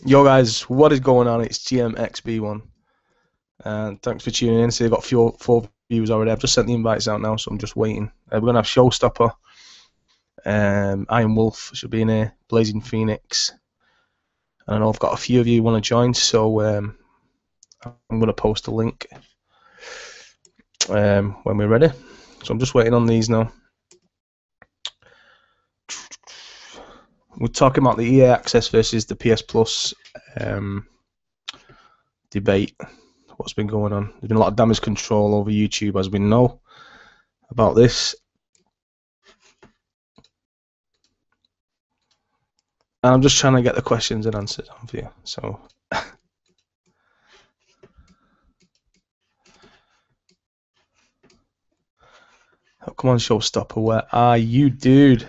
Yo guys, what is going on? It's GMXB1 and thanks for tuning in. So they've got four views already. I've just sent the invites out now, so I'm just waiting. We're going to have Showstopper, IronWolf should be in here, Blazing Phoenix, and I know I've got a few of you want to join, so I'm going to post a link when we're ready. So I'm just waiting on these now. We're talking about the EA Access versus the PS Plus debate. What's been going on? There's been a lot of damage control over YouTube, as we know about this. And I'm just trying to get the questions and answers on for you. So oh, come on, Showstopper, where are you, dude?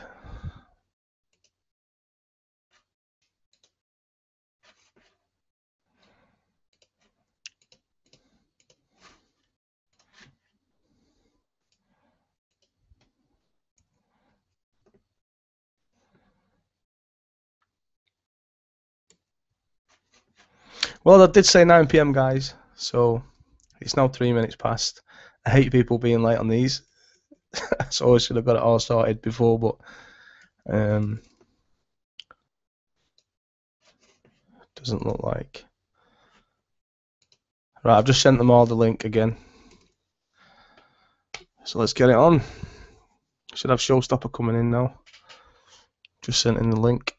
Well, I did say 9 PM, guys, so it's now 3 minutes past. I hate people being late on these, so I should have got it all sorted before, but doesn't look like. Right, I've just sent them all the link again. So let's get it on. Should have Showstopper coming in now. Just sent in the link.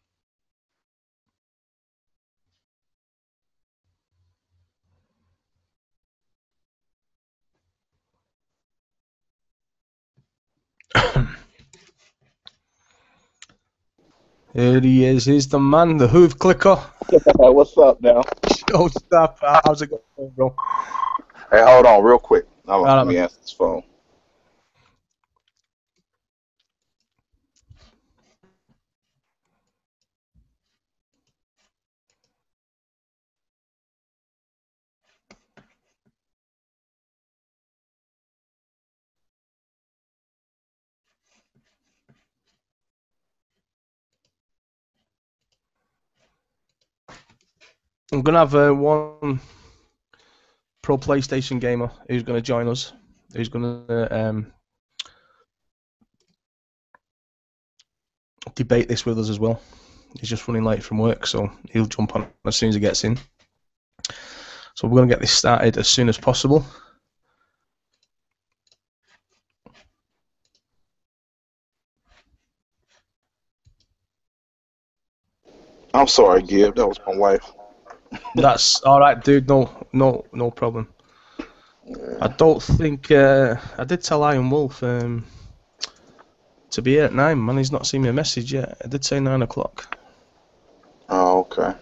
Here he is. He's the man, the hoof clicker. What's up now? Showstopper. How's it going, bro? Hey, hold on real quick. Let me answer this phone. I'm going to have one pro PlayStation gamer who's going to join us. Who's going to debate this with us as well. He's just running late from work, so he'll jump on as soon as he gets in. So we're going to get this started as soon as possible. I'm sorry, Gib. That was my wife. That's all right, dude. No problem. Yeah. I don't think I did tell IronWolf to be here at 9. Man, he's not seen me a message yet. I did say 9 o'clock. Oh, okay.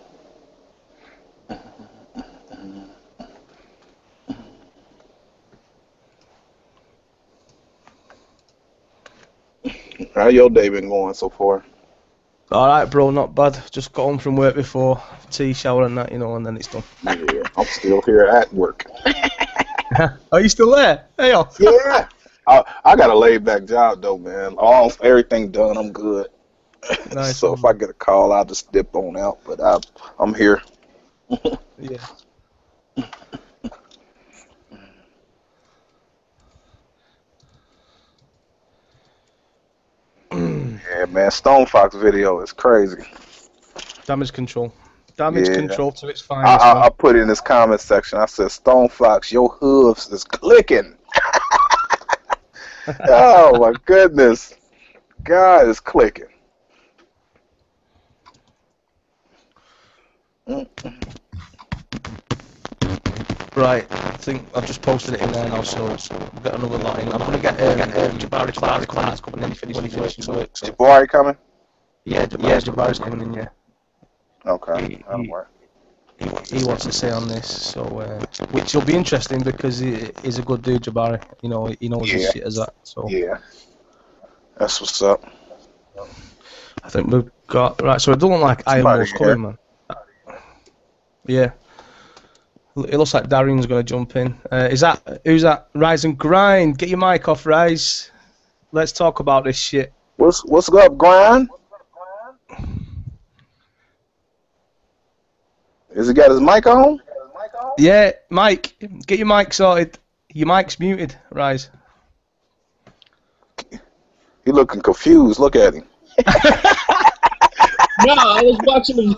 How your day been going so far? Alright, bro, not bad. Just got home from work before, tea, shower and that, you know, and then it's done. Yeah, I'm still here at work. Are you still there? Hey, yo. Yeah. I got a laid-back job, though, man. Everything done, I'm good. Nice. So if I get a call, I'll just dip on out, but I'm here. Yeah. Yeah, man, Stone Fox video is crazy. Damage control. Damage control to its finest. I put in this comment section, I said, Stone Fox, your hooves is clicking. Oh, my goodness. God is clicking. Right, I think I've just posted it in there now, so we've got another lot in. I'm going to get Jabari class coming in when he finishes work. So. Jabari coming? Yeah, Jabari's coming in, yeah. Okay, that'll work. He wants to say on this, so which will be interesting because he's a good dude, Jabari. You know, he knows his shit as that. So yeah, that's what's up. I think we've got right. So it doesn't look like IronWolf's coming, man. Yeah, it looks like Darian's going to jump in. Who's that? RiseGrind. Get your mic off, Rise. Let's talk about this shit. What's up, Grind? Has he got his mic on? Yeah, Mike, get your mic sorted. Your mic's muted, Rise. He looking confused. Look at him. No, I was watching him.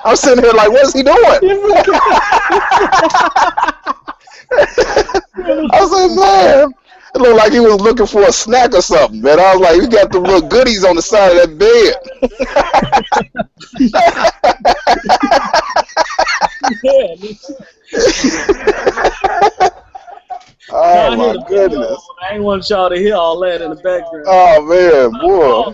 I'm sitting here like, what is he doing? I was like, man, it looked like he was looking for a snack or something, man. I was like, he got the little goodies on the side of that bed. Oh, my goodness. I ain't want y'all to hear all that in the background. Oh, man, boy.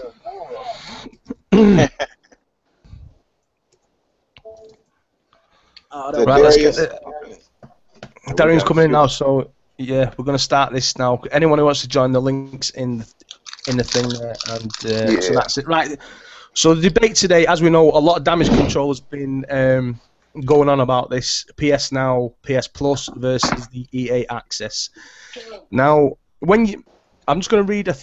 Right, let's get it. Darren's coming in now, so yeah, we're going to start this now. Anyone who wants to join, the links in the thing there, and so that's it. Right. So the debate today, as we know, a lot of damage control has been going on about this PS Now, PS Plus versus the EA Access. Now, I'm just going to read a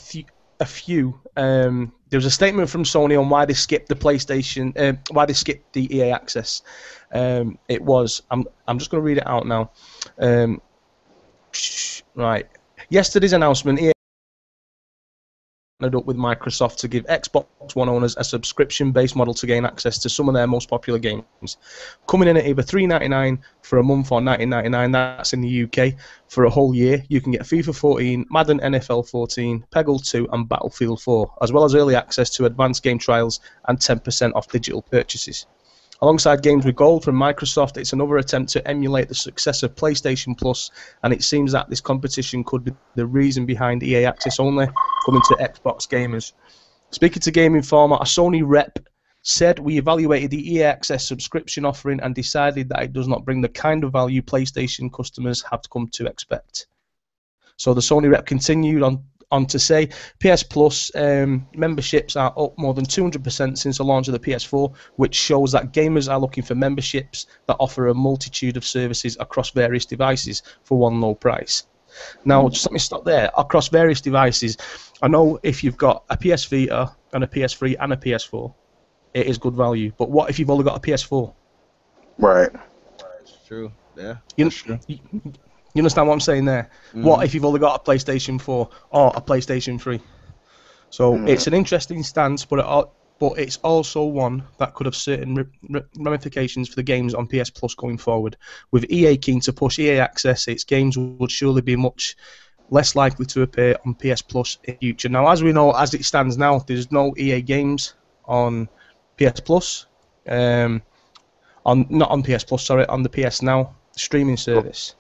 few. There was a statement from Sony on why they skipped the PlayStation, why they skipped the EA Access. It was. I'm just going to read it out now. Right. Yesterday's announcement, EA partnered up with Microsoft to give Xbox One owners a subscription-based model to gain access to some of their most popular games, coming in at either $3.99 for a month or $19.99. That's in the UK for a whole year. You can get FIFA 14, Madden NFL 14, Peggle 2, and Battlefield 4, as well as early access to advanced game trials and 10% off digital purchases. Alongside Games with Gold from Microsoft, it's another attempt to emulate the success of PlayStation Plus, and it seems that this competition could be the reason behind EA Access only coming to Xbox gamers. Speaking to Game Informer, a Sony rep said, "We evaluated the EA Access subscription offering and decided that it does not bring the kind of value PlayStation customers have come to expect." So the Sony rep continued on to say, PS Plus memberships are up more than 200% since the launch of the PS4, which shows that gamers are looking for memberships that offer a multitude of services across various devices for one low price. Now, just let me stop there. Across various devices, I know if you've got a PS Vita and a PS3 and a PS4, it is good value. But what if you've only got a PS4? Right. That's true. Yeah. You understand what I'm saying there? What if you've only got a PlayStation 4 or a PlayStation 3? So it's an interesting stance, but it's also one that could have certain ramifications for the games on PS Plus going forward. With EA keen to push EA Access, its games would surely be much less likely to appear on PS Plus in future. Now, as we know, as it stands now, there's no EA games on PS Plus. Not on PS Plus, sorry, on the PS Now streaming service.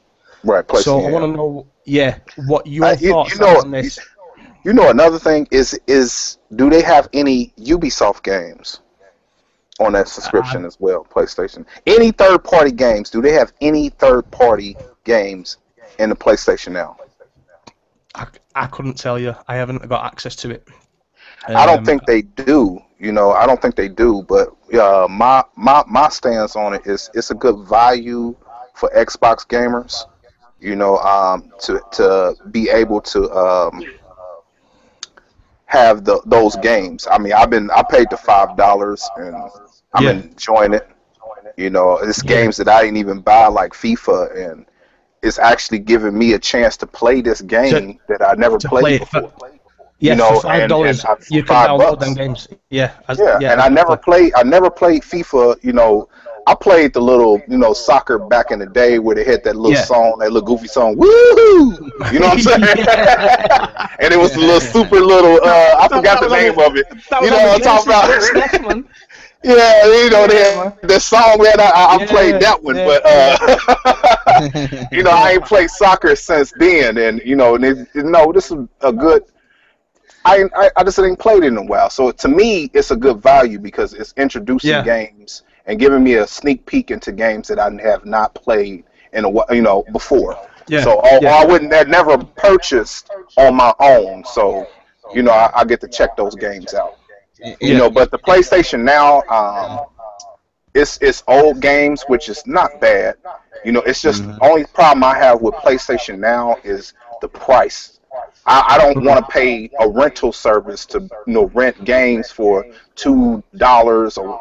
Right. So I want to know, what your thoughts are on this. You know, another thing is do they have any Ubisoft games on that subscription as well, PlayStation? Any third-party games? Do they have any third-party games in the PlayStation Now? I couldn't tell you. I haven't got access to it. I don't think they do. You know, I don't think they do. But my stance on it is it's a good value for Xbox gamers. You know, to be able to have those games. I mean, I paid the $5 and I'm enjoying it. You know, it's games that I didn't even buy, like FIFA, and it's actually giving me a chance to play this game that I never played before. Yeah, you know, for $5 you can download them games. And I never played FIFA. You know, I played the little, soccer back in the day where they had that little song, that little goofy song, woohoo! You know what I'm saying? And it was a little super little, I forgot the name of it. You know what I'm talking about? Yeah, they had the song, man, I played that one, but, I ain't played soccer since then, and, this is a good, I just didn't play it in a while, so to me, it's a good value because it's introducing games and giving me a sneak peek into games that I have not played in before. Yeah. So I wouldn't have never purchased on my own. So, I get to check those games out. But the PlayStation Now, it's old games, which is not bad. It's just the only problem I have with PlayStation Now is the price. I don't want to pay a rental service to rent games for $2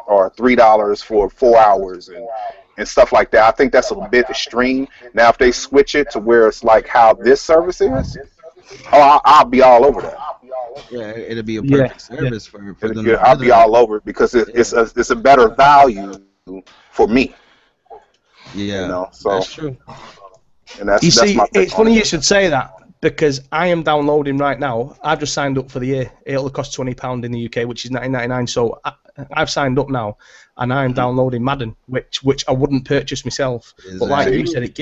or $3 for 4 hours and stuff like that. I think that's a bit extreme. Now, if they switch it to where it's like how this service is, I'll be all over that. Yeah, it'll be a perfect service for them. I'll be all over it because it's a better value for me. Yeah, so that's true. And that's it's funny you should say that, because I am downloading right now. I've just signed up for the year. It'll cost £20 in the UK, which is $19.99. So I've signed up now, and I'm downloading Madden, which I wouldn't purchase myself. Exactly. But like you said, it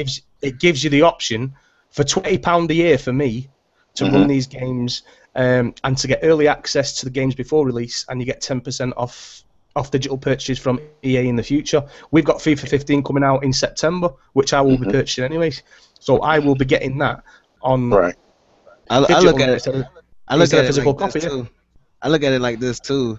gives you the option for £20 a year for me to run these games, and to get early access to the games before release, and you get 10% off digital purchases from EA in the future. We've got FIFA 15 coming out in September, which I will be purchasing anyways. So I will be getting that on. Right. I look at it. I look at it physical like copy this too. I look at it like this too.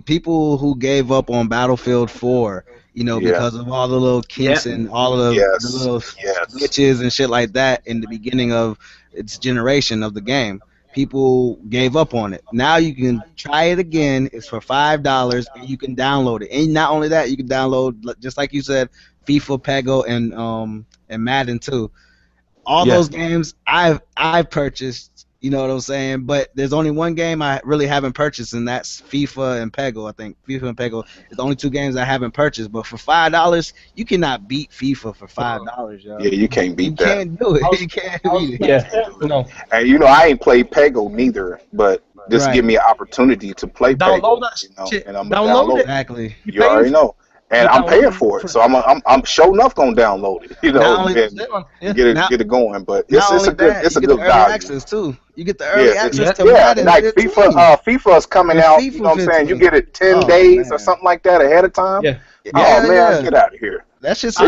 People who gave up on Battlefield 4, because of all the little kinks and all of the little glitches and shit like that in the beginning of its generation of the game. People gave up on it. Now you can try it again. It's for $5, and you can download it. And not only that, you can download, just like you said, FIFA, Pego, and Madden too. All those games I've purchased. You know what I'm saying? But there's only one game I really haven't purchased, and that's FIFA and Pego. I think FIFA and Pego is the only two games I haven't purchased. But for $5, you cannot beat FIFA for $5, yo. Yeah, you can't beat that. You can't do it. You can't beat it. Yeah, no. And I ain't played Pego neither, but just give me an opportunity to play Pego. And I'm gonna download it. Exactly. You already know. And I'm paying for it, so I'm sure enough gonna download it, and get it going. But it's a good value. Access too. You get the early access to Madden. Like FIFA is coming out. You know what I'm saying? You get it 10 days or something like that ahead of time. Yeah. Get out of here. That's just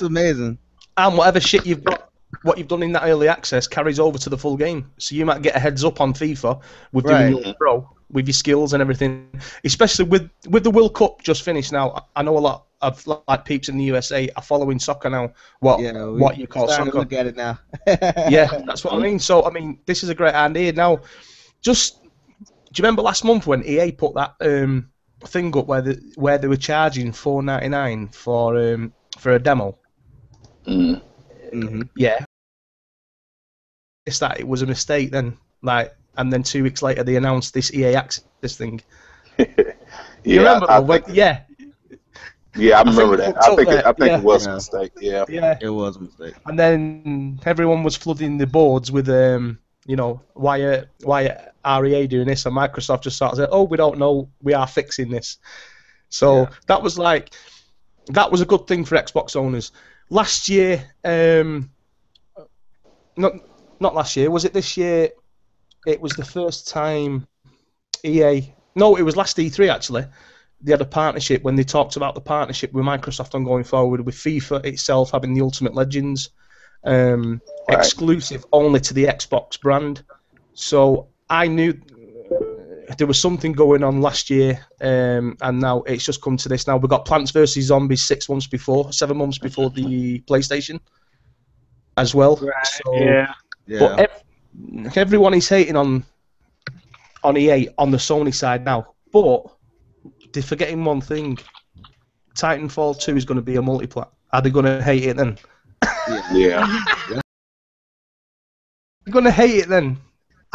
amazing. And whatever shit you've got, what you've done in that early access carries over to the full game. So you might get a heads up on FIFA with doing your pro, with your skills and everything. Especially with the World Cup just finished now. I know a lot of like peeps in the USA are following soccer now. What you call soccer? To look at it now. Yeah, that's what I mean. So I mean, this is a great idea. Now, do you remember last month when EA put that thing up where they were charging $4.99 for a demo? Yeah. It's that it was a mistake then, and then 2 weeks later they announced this EA Access thing. You remember? Yeah, I remember that. I think it was a mistake. Yeah, it was a mistake. And then everyone was flooding the boards with why are REA doing this? And Microsoft just sort of said, "Oh, we don't know. We are fixing this." So that was a good thing for Xbox owners. Last year, not last year. Was it this year? It was the first time EA. No, it was last E3 actually. They had a partnership when they talked about the partnership with Microsoft on going forward with FIFA itself having the Ultimate Legends exclusive only to the Xbox brand. So I knew there was something going on last year, and now it's just come to this. Now we've got Plants vs Zombies 7 months before the PlayStation as well. Right. So, but everyone is hating on EA on the Sony side now, but they're forgetting one thing. Titanfall 2 is going to be a multiplat. Are they going to hate it then? Yeah. They're going to hate it then.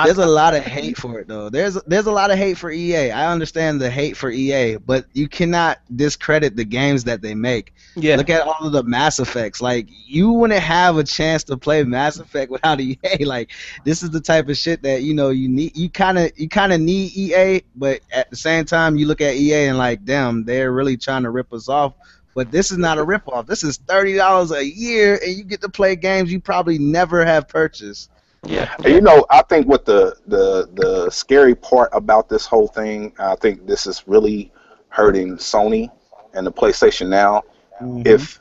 There's a lot of hate for it though. There's a lot of hate for EA. I understand the hate for EA, but you cannot discredit the games that they make. Yeah. Look at all of the Mass Effects. Like, you wouldn't have a chance to play Mass Effect without EA. Like, this is the type of shit that you need. You kind of need EA, but at the same time you look at EA and like, damn, they're really trying to rip us off. But this is not a rip off. This is $30 a year, and you get to play games you probably never have purchased. Yeah. And I think what the scary part about this whole thing, I think this is really hurting Sony and the PlayStation Now. If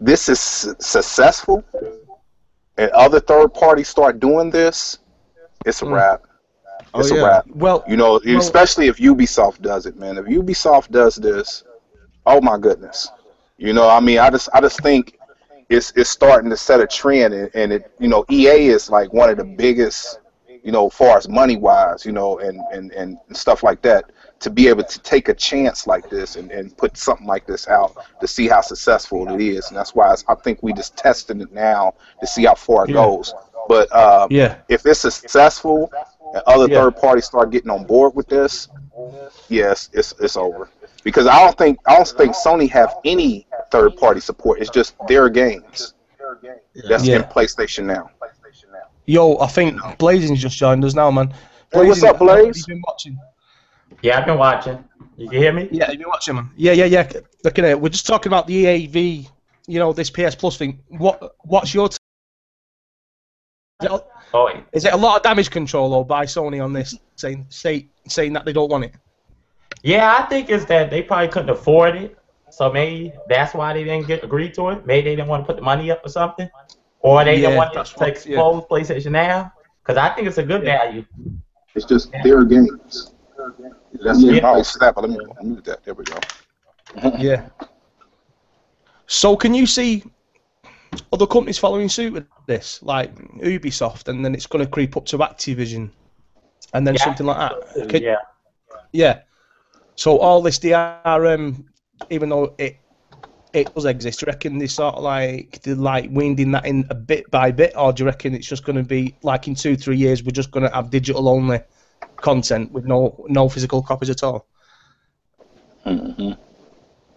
this is successful and other third parties start doing this, it's a wrap. It's a wrap. Well, especially if Ubisoft does it, man. If Ubisoft does this, oh my goodness. I just think it's starting to set a trend, and EA is like one of the biggest you know, far as money wise, you know, and stuff like that, to be able to take a chance like this and put something like this out to see how successful it is. And that's why I think we just testing it now to see how far it goes. But if it's successful and other third parties start getting on board with this, yes, it's over. Because I don't think Sony have any third party support. It's just their games that's in PlayStation Now. Yo, I think Blazing's just joined us now, man. Blazing, hey, what's up, Blaze? You've been watching? Yeah, I've been watching. You can hear me? Yeah, you've been watching, man. Yeah. Look at it. We're just talking about the EAV, you know, this PS Plus thing. What's your is it a lot of damage control though by Sony on this, saying that they don't want it? Yeah, I think it's that they probably couldn't afford it, so maybe that's why they didn't agree to it. Maybe they didn't want to put the money up or something, or they didn't want to expose PlayStation Now. Because I think it's a good value. It's just their games. That's it. Oh, snap! Let me mute that. There we go. Yeah. So can you see other companies following suit with this, like Ubisoft, and then it's going to creep up to Activision, and then something like that? Yeah. So all this DRM, even though it does exist, do you reckon they sort of like winding that in a bit by bit, or do you reckon it's just going to be like in 2-3 years we're just going to have digital only content with no physical copies at all?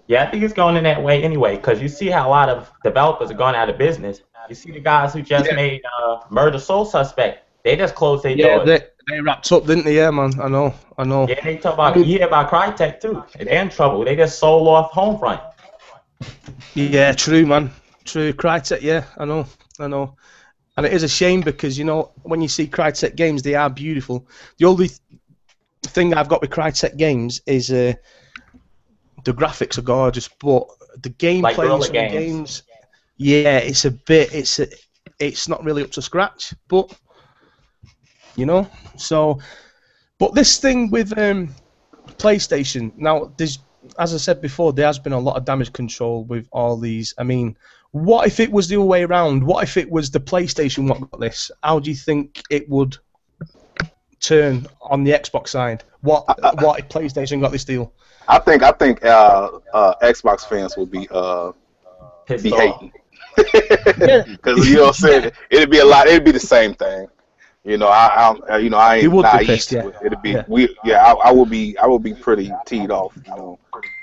Yeah, I think it's going in that way anyway, because you see how a lot of developers are going out of business. You see the guys who just made Murder Soul Suspect. They just closed their doors. They wrapped up, didn't they? Yeah, man. I know. Yeah, they talk about about Crytek too. They're in trouble. They just sold off Homefront. Yeah, true, man. True, Crytek. Yeah, I know. And it is a shame because, you know, when you see Crytek games, they are beautiful. The only thing I've got with Crytek games is the graphics are gorgeous, but the gameplay in some games, it's a bit, it's not really up to scratch. But you know, so, but this thing with PlayStation now, there's, as I said before, there has been a lot of damage control with all these. I mean, what if it was the other way around? What if it was the PlayStation what got this? How do you think it would turn on the Xbox side? What if PlayStation got this deal? I think Xbox fans will be hating because you know what I'm saying, it'd be the same thing. You know, I ain't naive to it. It'd be I will be pretty teed off, you know.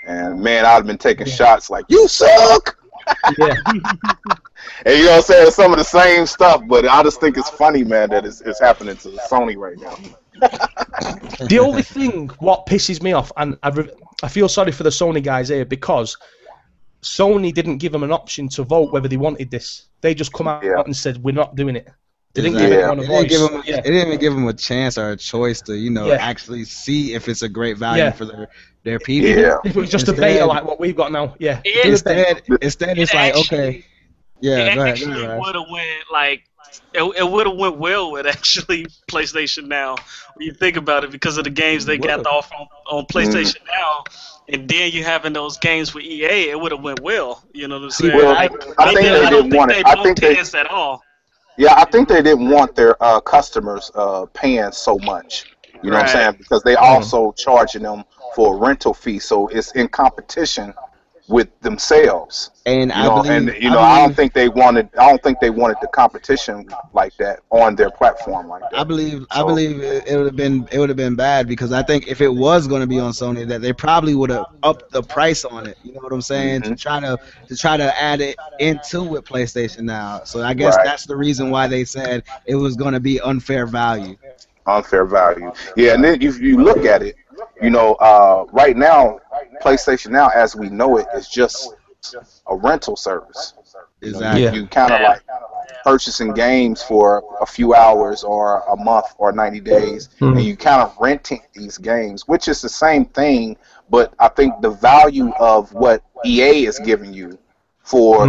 And man, I'd have been taking shots like, you suck. Yeah. And you know what I'm saying, some of the same stuff, but I just think it's funny, man, that it's happening to Sony right now. The only thing what pisses me off, and I feel sorry for the Sony guys here, because Sony didn't give them an option to vote whether they wanted this. They just come out and said, we're not doing it. They didn't give anyone a voice. They didn't even give them a chance or a choice to, you know, actually see if it's a great value for their people. Yeah. If it was just a beta like what we've got now, Instead it's like, okay. Yeah, go ahead. It would have went like it would have went well with actually PlayStation Now when you think about it, because of the games they got off on PlayStation Now, and then you having those games with EA, it would have went well. You know what I'm saying? Well, I think they didn't want it. I think they at all. Yeah, I think they didn't want their customers paying so much. You know what I'm saying? Because they also charging them for a rental fee, so it's in competition with themselves. And I don't think they wanted the competition like that on their platform like that. I believe it would have been bad, because I think if it was going to be on Sony, that they probably would have upped the price on it. You know what I'm saying? To try to add it into with PlayStation Now. So I guess that's the reason why they said it was going to be unfair value. Unfair value. Yeah, and then if you look at it, you know, right now, PlayStation Now, as we know it, is just a rental service. Exactly. You kind of like purchasing games for a few hours or a month or 90 days, and you kind of renting these games, which is the same thing, but I think the value of what EA is giving you for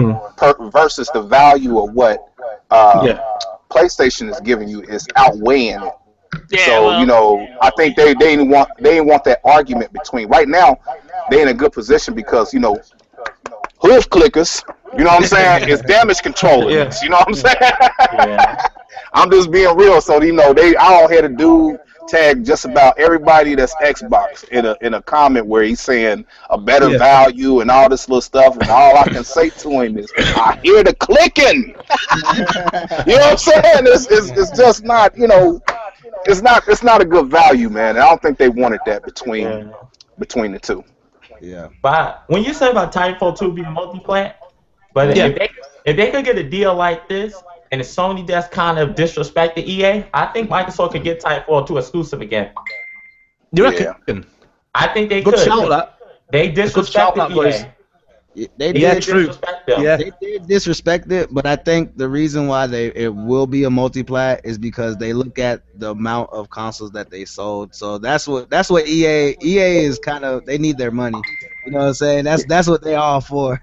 versus the value of what PlayStation is giving you is outweighing it. Yeah, so well, you know, I think they didn't want that argument between. Right now, they're in a good position because, you know, hoof clickers. You know what I'm saying? It's damage controllers. You know what I'm saying? Yeah. I'm just being real. So they all had a dude tag just about everybody that's Xbox in a comment where he's saying a better value and all this little stuff, and all I can say to him is, I hear the clicking. You know what I'm saying? It's just not, it's not a good value, man. I don't think they wanted that between the two. Yeah. But when you say about Titanfall 2 being multi-plat, but if they could get a deal like this, and it's Sony that's kind of disrespected EA, I think Microsoft could get Titanfall 2 exclusive again. You reckon? I think they could. Good shout that. They disrespected EA. They did true. Yeah, they did disrespect it, but I think the reason why it will be a multi-plat is because they look at the amount of consoles that they sold. So that's what EA is kind of, they need their money. You know what I'm saying? That's what they all for.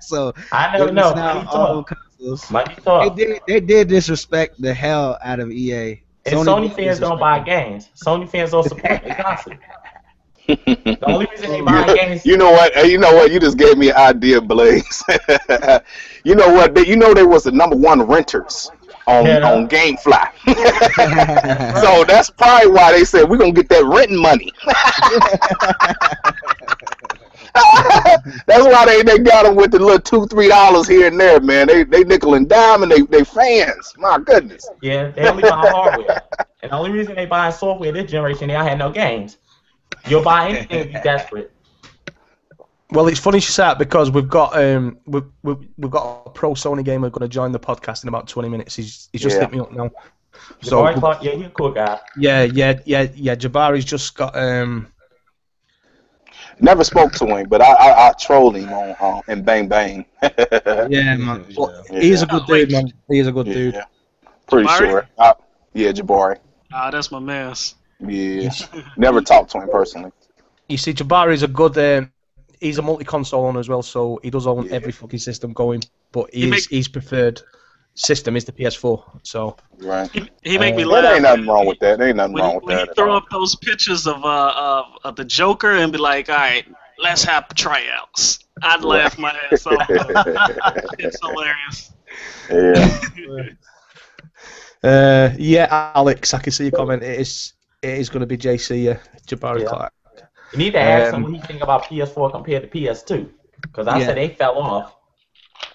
So I never know. Money talk. They did disrespect the hell out of EA. And Sony fans don't buy games. Sony fans don't support the console. The only reason they buy games. You know what? You just gave me an idea, Blaze. You know what? They was the #1 renters on GameFly. So that's probably why they said we're gonna get that renting money. That's why they got them with the little $2-3 here and there, man. They nickel and dime, and they fans. My goodness. Yeah, they only buy hardware. And the only reason they buy software this generation, they had no games. You'll buy anything if you're desperate. Well, it's funny you say that because we've got we've got a pro Sony gamer going to join the podcast in about 20 minutes. He's just hit me up now. So yeah, he's a cool guy. Yeah. Jabari's just got Never spoke to him, but I trolled him on in Bang Bang. Yeah, man. Well, he's a good dude, man. He's a good dude. Yeah. Pretty Jabari? sure. Yeah, Jabari. That's my man. Yeah. Never talked to him personally. You see, Jabari's a good. He's a multi-console owner as well, so he does own every fucking system going. But his preferred system is the PS4. So right. He make me laugh. There ain't nothing wrong with that. There ain't nothing wrong with when that. He throw up those pictures of the Joker and be like, all right, let's have tryouts. I'd laugh my ass off. It's hilarious. Yeah. Yeah, Alex, I can see your comment. It is going to be JC, Jabari Clark. You need to ask him what he think about PS4 compared to PS2, because I said they fell off.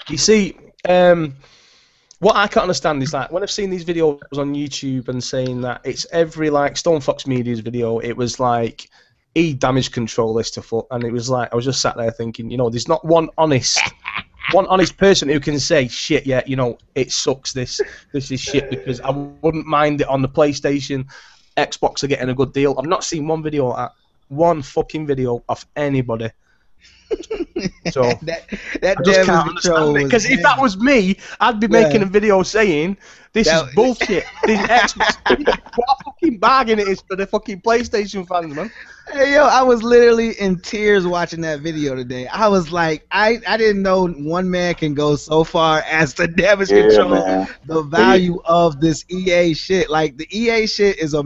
You see, what I can't understand is that when I've seen these videos on YouTube and saying that it's every like Stone Fox Media's video, it was like he damage control this to foot, and it was like I was just sat there thinking, there's not one honest person who can say shit. Yeah, it sucks. This is shit, because I wouldn't mind it on the PlayStation. Xbox are getting a good deal. I've not seen one fucking video of anybody. So that I just can't understand it, because if that was me, I'd be making a video saying this is bullshit. This Xbox, what a fucking bargain it is for the fucking PlayStation fans, man. Hey, yo, I was literally in tears watching that video today. I was like, I didn't know one man can go so far as to damage control the value of this EA shit. Like, the EA shit is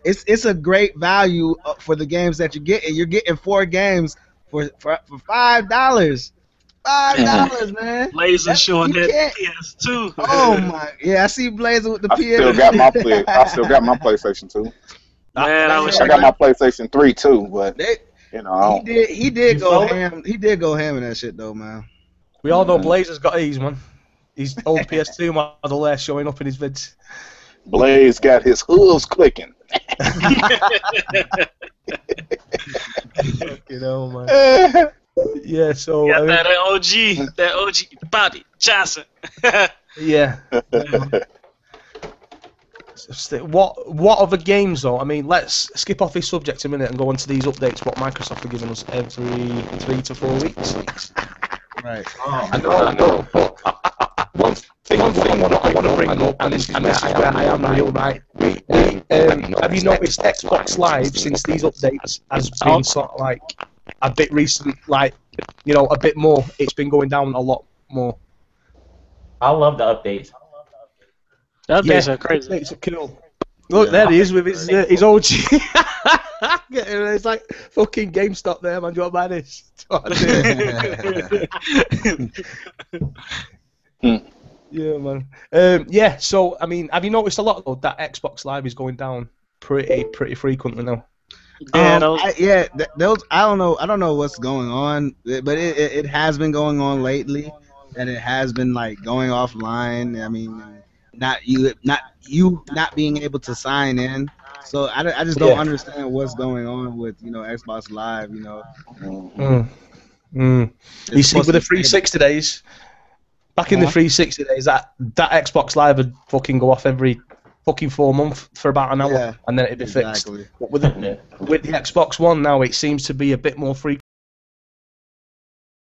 it's a great value for the games that you're getting. You're getting 4 games for $5. $5, man. Blaze is showing that PS2. Oh my, I see Blaze with the PS. I still got my PlayStation 2. Man, I got my PlayStation 3 too, but he did go ham. He did go ham in that shit though, man. We all know Blaze has got these, man. His old PS2 model there showing up in his vids. Blaze got his hooves clicking. Man. Yeah, so got that OG Bobby Johnson. Yeah. What other games though? I mean, let's skip off this subject a minute and go into these updates. What Microsoft are giving us every 3 to 4 weeks. Right. I know. But one thing I want to bring up, and this is where I am real right. Have you noticed Xbox Live since these updates has been sort of like a bit recent, like a bit more? It's been going down a lot more. I love the updates. The updates are crazy. Updates are cool. Look, there he is with his OG. It's like fucking GameStop there, man. Do you want to buy this? Yeah, man. Yeah. So, I mean, have you noticed a lot though that Xbox Live is going down pretty frequently now? I don't know what's going on, but it has been going on lately, and it has been like going offline. I mean, not being able to sign in. So I just don't understand what's going on with Xbox Live. You see, with the 360 days, back in the 360 days, that Xbox Live would fucking go off every fucking 4 months for about an hour, and then it'd be fixed. But with the Xbox One now, it seems to be a bit more frequent,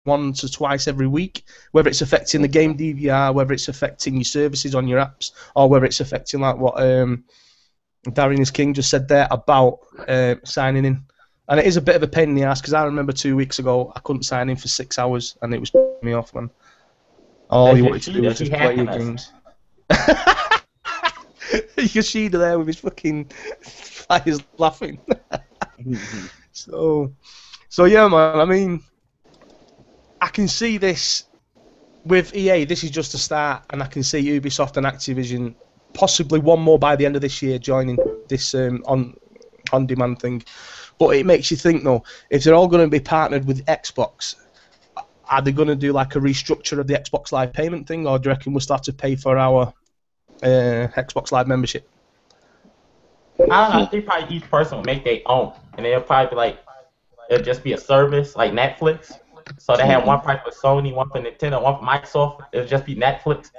once or twice every week, whether it's affecting the game DVR, whether it's affecting your services on your apps, or whether it's affecting like what DarioIzKing just said there about signing in. And it is a bit of a pain in the ass, because I remember 2 weeks ago I couldn't sign in for 6 hours, and it was pissing me off, man. All you wanted to do was just play your games. Yoshida there with his fucking fires laughing. So yeah, man. I mean, I can see this with EA. This is just a start, and I can see Ubisoft and Activision, possibly one more by the end of this year, joining this on-demand thing. But it makes you think, though, if they're all going to be partnered with Xbox, are they going to do like a restructure of the Xbox Live payment thing, or do you reckon we'll start to pay for our Xbox Live membership? I don't know. I think probably each person will make their own, and they'll probably be like, it'll just be a service like Netflix. So they have one price for Sony, one for Nintendo, one for Microsoft. It'll just be Netflix.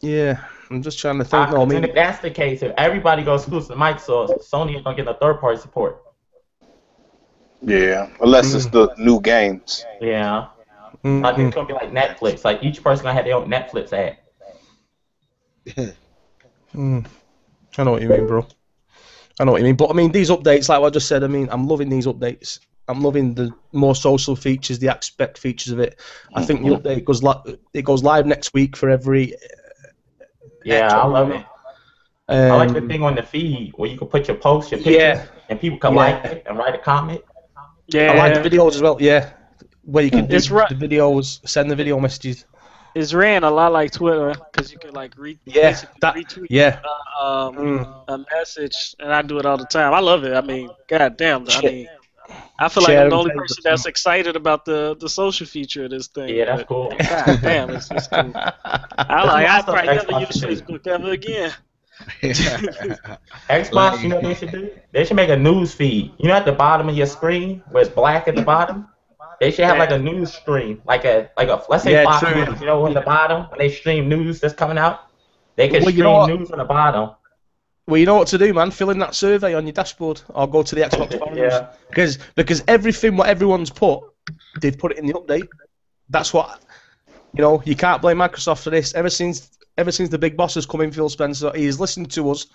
Yeah, I'm just trying to think. No, I mean, if that's the case, if everybody goes exclusive to Microsoft, Sony ain't gonna get no third-party support. Yeah, unless it's the new games. Yeah. I think it's gonna be like Netflix. Like each person gonna have their own Netflix ad. I know what you mean, bro. I know what you mean. But I mean, these updates, like what I just said, I mean, I'm loving these updates. I'm loving the more social features, the aspect features of it. I think the update goes live next week for every. I love it. I like the thing on the feed where you can put your post, your picture, and people can like it and write a comment. Yeah, I like the videos as well. Yeah, where you can do the videos, send the video messages. It's ran a lot like Twitter, because you can like retweet a message, and I do it all the time. I love it. I mean, goddamn. I mean, I feel like I'm the only person that's excited about the social feature of this thing. Yeah, that's cool. God damn, it's cool. I probably never use Facebook ever again. Xbox, you know what they should do? They should make a news feed. You know, at the bottom of your screen where it's black at the bottom, they should have like a news stream, like a let's say Fox News. You know, on the bottom when they stream news that's coming out, they can stream news on the bottom. Well, you know what to do, man. Fill in that survey on your dashboard, or go to the Xbox forums. Because everything what everyone's put, they've put it in the update. That's what, you can't blame Microsoft for this. Ever since the big boss has come in, Phil Spencer, he's listened to us.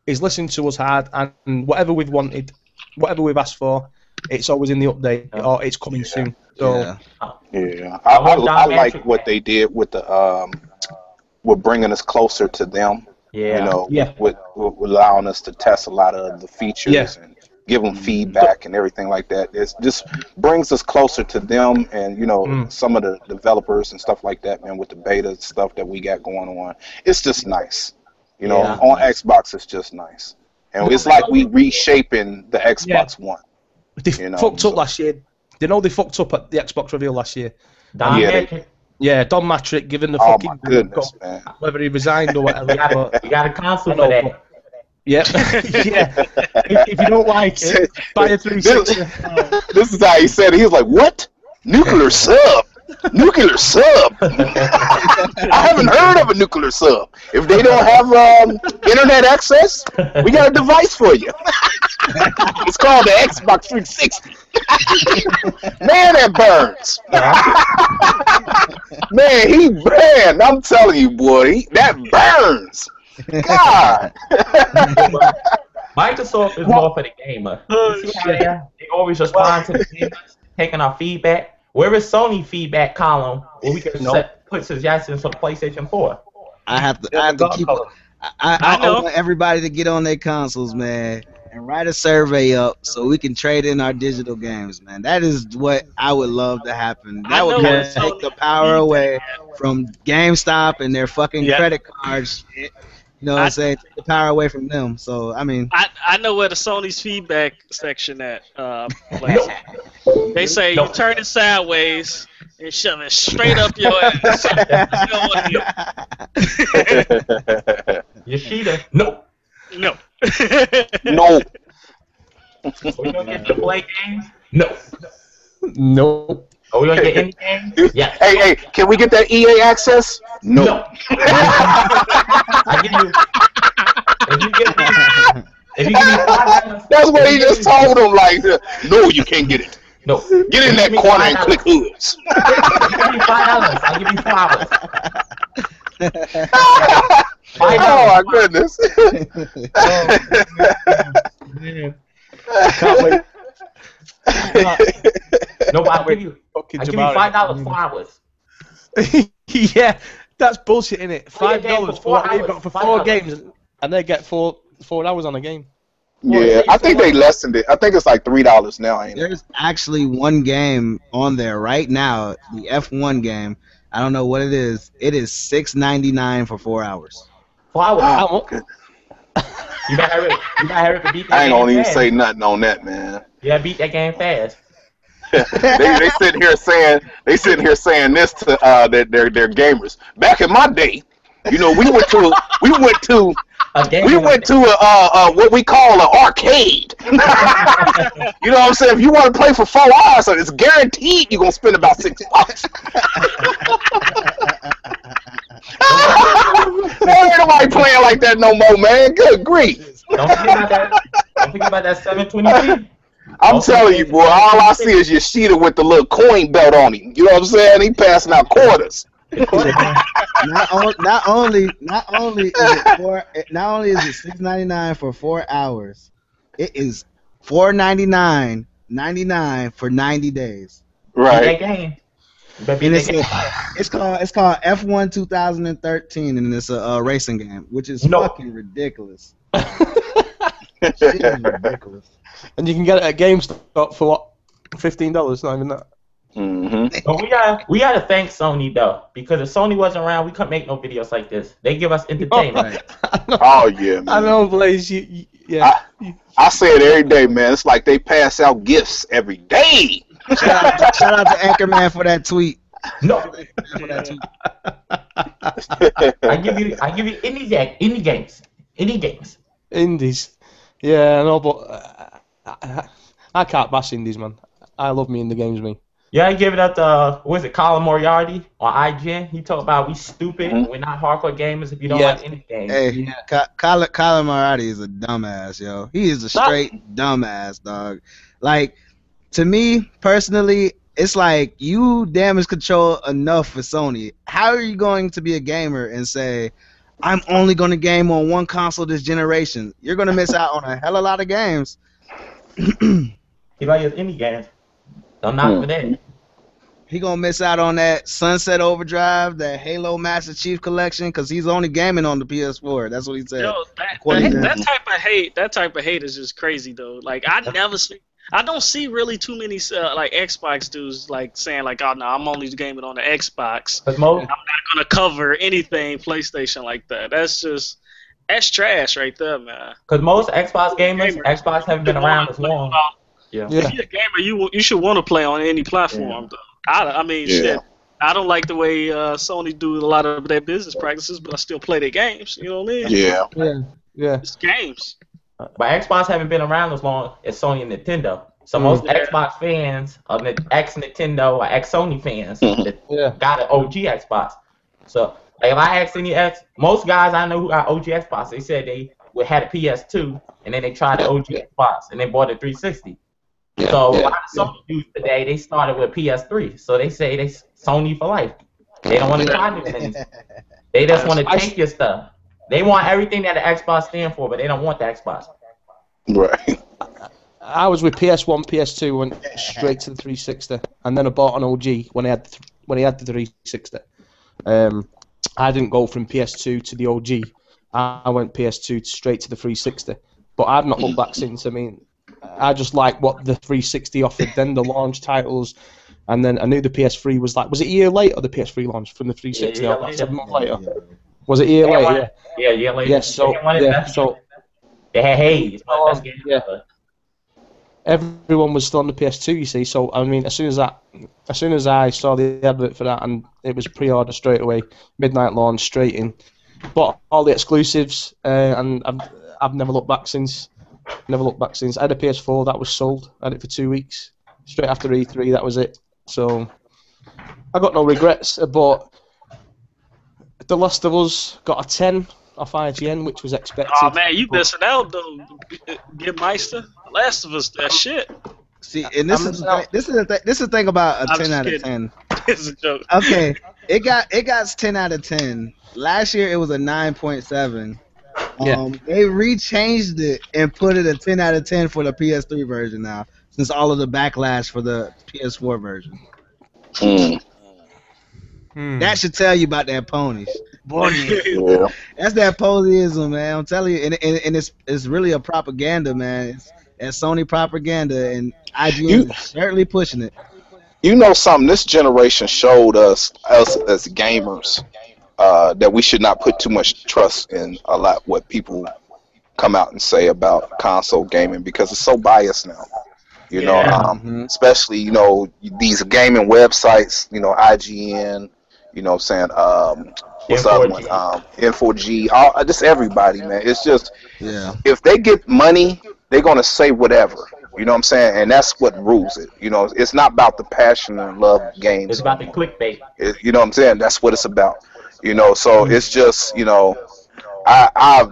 He's listened to us hard, and whatever we've wanted, whatever we've asked for, it's always in the update, or it's coming soon. So I like what they did with the with bringing us closer to them. With allowing us to test a lot of the features and give them feedback and everything like that. It just brings us closer to them, and some of the developers and stuff like that, man, with the beta stuff that we got going on. It's just nice. On Xbox, it's just nice. And it's like we reshaping the Xbox One. They fucked up last year. They fucked up at the Xbox reveal last year. Don Matrick giving the fucking man. Whether he resigned or whatever. You got a console for that. Yep. If you don't like it, buy a 360. This is how he said it. He was like, "What? Nuclear sub? Nuclear sub? I haven't heard of a nuclear sub. If they don't have internet access, we got a device for you. It's called the Xbox 360. Man, that burns. Man, I'm telling you, boy, that burns. God. Microsoft is more for the gamer. You see how they always respond to the gamers, taking our feedback. Where is Sony feedback column where we can put suggestions for the PlayStation 4? I have to I want everybody to get on their consoles, man, and write a survey up so we can trade in our digital games, man. That is what I would love to happen. That would kind of take the power away from GameStop and their fucking credit cards. You know what I'm saying? Take the power away from them. So, I mean... I know where the Sony's feedback section at. They say you turn it sideways and shove it straight up your ass. Yoshida, no. No. We gonna get to play games? No. No. Are we gonna get any games? Yeah. Hey, can we get that EA access? No. I give you. If you give me $5, that's what he just told him. Like, no, you can't get it. No. Get in that corner and click hoods. Give me $5. I'll give you $5. Oh my goodness. Can't wait. No, I'll give you $5 for hours. Yeah, that's bullshit, innit? $5 for 4 games, and they get 4 hours on a game. Yeah, I think they lessened it. I think it's like $3 now, ain't it? There's actually one game on there right now, the F1 game. I don't know what it is. It is $6.99 for 4 hours. 4 hours. You gotta hurry to beat that game. I ain't gonna even say nothing on that, man. Yeah, beat that game fast. they sitting here saying this to their gamers. Back in my day, you know, we went to what we call an arcade. You know what I'm saying? If you want to play for 4 hours, it's guaranteed you're gonna spend about $6. Ain't nobody playing like that no more, man. Good grief. Don't forget about that 720p. I'm telling you, boy, all I see is Yoshida with the little coin belt on him. You know what I'm saying? He passing out quarters. Not only is it $6.99 for 4 hours, it is $4.99.99 for 90 days. Right. And it's called F1 2013, and it's a racing game, which is fucking ridiculous. Shit is ridiculous. And you can get it at GameStop for what? $15? Not even that. Mm-hmm. But we gotta thank Sony though, because if Sony wasn't around, we couldn't make no videos like this. They give us entertainment. Oh yeah, man. I know, Blaze. I say it every day, man. It's like they pass out gifts every day. Shout out to Anchorman for that tweet. No. I give you any games. Indies. Yeah, I know, but I can't bash indies, man. I love me indie games, me. Yeah, I give it up to, Colin Moriarty on IGN. He talked about we stupid, we're not hardcore gamers if you don't like any game. Hey, Colin Moriarty is a dumbass, yo. He is a straight dumbass, dog. Like, to me, personally, it's like you damage control enough for Sony. How are you going to be a gamer and say, I'm only going to game on one console this generation? You're going to miss out on a hell of a lot of games. He like his indie games. Don't knock for that. He gonna miss out on that Sunset Overdrive, that Halo Master Chief Collection, because he's only gaming on the PS4. That's what he said. Yo, that type of hate is just crazy though. Like I don't see really too many like Xbox dudes like saying like, oh no, I'm only gaming on the Xbox. I'm not gonna cover anything PlayStation like that. That's trash right there, man. Because most Xbox gamers, Xbox haven't been around as long. Yeah. If you're a gamer, you should want to play on any platform, though. I mean, shit. I don't like the way Sony do a lot of their business practices, but I still play their games. You know what I mean? Yeah. It's games. But Xbox haven't been around as long as Sony and Nintendo. So most Xbox fans are ex-Nintendo or ex-Sony fans that got an OG Xbox. So like, if I ask most guys I know who got OG Xbox, they said they had a PS2 and then they tried the OG Xbox and they bought a 360. So a lot of Sony dudes today, they started with PS3. So they say they Sony for life. They don't want to try new things. They just want to take your stuff. They want everything that the Xbox stands for, but they don't want the Xbox. Right. I was with PS1, PS2, went straight to the 360, and then I bought an OG when he had the 360. I didn't go from PS2 to the OG I went PS2 straight to the 360. But I've not looked back since. I mean, I just like what the 360 offered then, the launch titles, and then I knew the PS3 was like, was it a year later the PS3 launched from the 360? Yeah, Like 7 months later. Was it a year later? Yeah, a year later. Yes, so they had Haze. Yeah. Everyone was still on the PS2, you see. So I mean, as soon as I saw the advert for that, and it was pre-order straight away, midnight launch, straight in. Bought all the exclusives, and I've never looked back since. Never looked back since. I had a PS4 that was sold. I had it for 2 weeks. Straight after E3, that was it. So I got no regrets. But The Last of Us got a 10 off IGN, which was expected. Oh man, you missing out though, Get Meister. Last of Us, that shit. See, and this is the thing about a 10 out of 10. It's a joke. Okay, it got 10 out of 10. Last year it was a 9.7. They rechanged it and put it a 10 out of 10 for the PS3 version now, since all of the backlash for the PS4 version. That should tell you about that ponies. Yeah. That's that polyism, man. I'm telling you, and it's really a propaganda, man. It's Sony propaganda, and IGN is certainly pushing it. You know something? This generation showed us as gamers that we should not put too much trust in a lot what people come out and say about console gaming, because it's so biased now. You know, especially these gaming websites. IGN. Saying what's the other one? N4G. Just everybody, man. It's just if they get money, they're gonna say whatever. You know what I'm saying? And that's what rules it. It's not about the passion and love of games. It's about the clickbait. You know what I'm saying? That's what it's about. So it's just,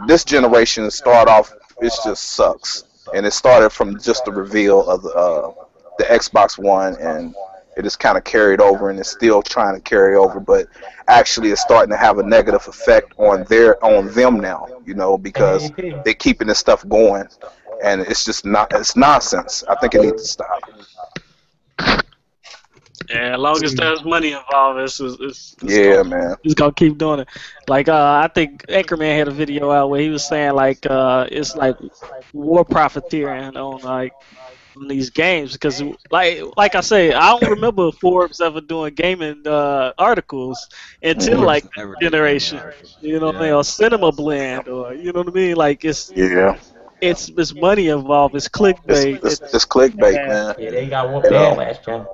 this generation start off, it just sucks. And it started from just the reveal of the Xbox One, and it is kind of carried over, and it's still trying to carry over, but actually it's starting to have a negative effect on them now, because they're keeping this stuff going, and it's just it's nonsense. I think it needs to stop. Yeah, as long as there's money involved, man. It's gonna keep doing it. Like I think Anchorman had a video out where he was saying it's like war profiteering on these games, because like I say, I don't remember Forbes ever doing gaming articles until that generation. What I mean? Or Cinema Blend, or you know what I mean? Like it's money involved. It's clickbait. It's clickbait, man. Yeah, they got whooped there last time.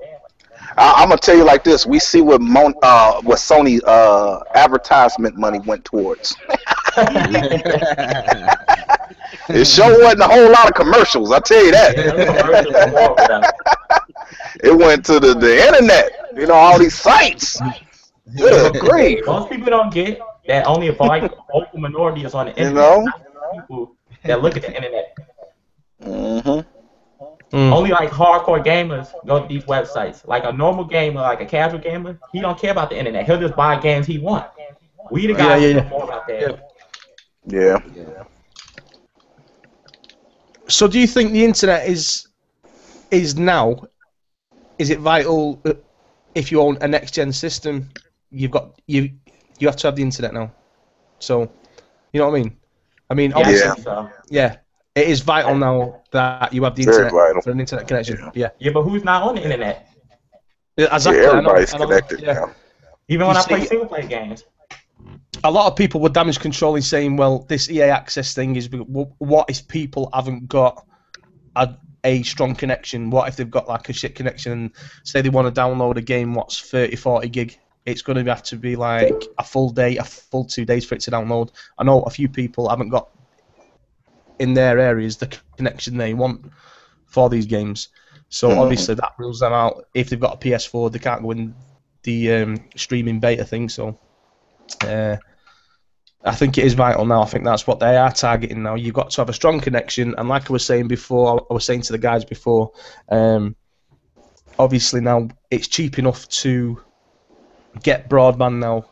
I'm gonna tell you like this: we see what Sony advertisement money went towards. It sure wasn't a whole lot of commercials, I tell you that. It went to the internet, all these sites. Good grief. Most people don't get that only a vocal minority is on the internet. People that look at the internet. Only hardcore gamers go to these websites. Like a normal gamer, like a casual gamer, he don't care about the internet. He'll just buy games he wants. We the guys who know more about that. Yeah. So do you think the internet is now? Is it vital if you own a next gen system? You have to have the internet now. So you know what I mean? I mean, obviously, it is vital now that you have the internet for an internet connection. Yeah, but who's not on the internet? Exactly. Everybody's connected now. Even when I play single player games. A lot of people were damage controlling, saying, well, this EA Access thing is, what if people haven't got a strong connection? What if they've got a shit connection and say they want to download a game, 30, 40 gig? It's going to have to be a full day, a full 2 days for it to download. I know a few people haven't got in their areas the connection they want for these games. So obviously that rules them out. If they've got a PS4, they can't go in the streaming beta thing. So I think it is vital now. I think that's what they are targeting now. You've got to have a strong connection, and like I was saying before, I was saying to the guys before, obviously now it's cheap enough to get broadband now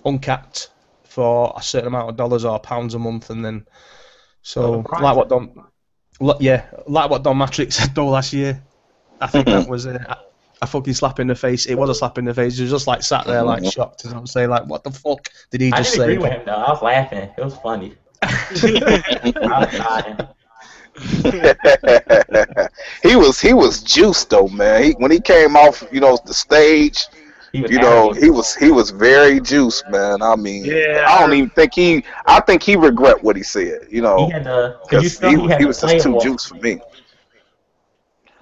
uncapped for a certain amount of dollars or pounds a month, and then like what Don Matrix said though last year. I think that was a fucking slap in the face. It was a slap in the face. He was just like sat there like shocked, and I'm saying like, what the fuck did he just say? I didn't agree with him though. I was laughing. It was funny. I was he was juiced though, man. When he came off, the stage, he was very juiced, man. I mean, I don't even think I think he regret what he said, because he was just too juiced for me.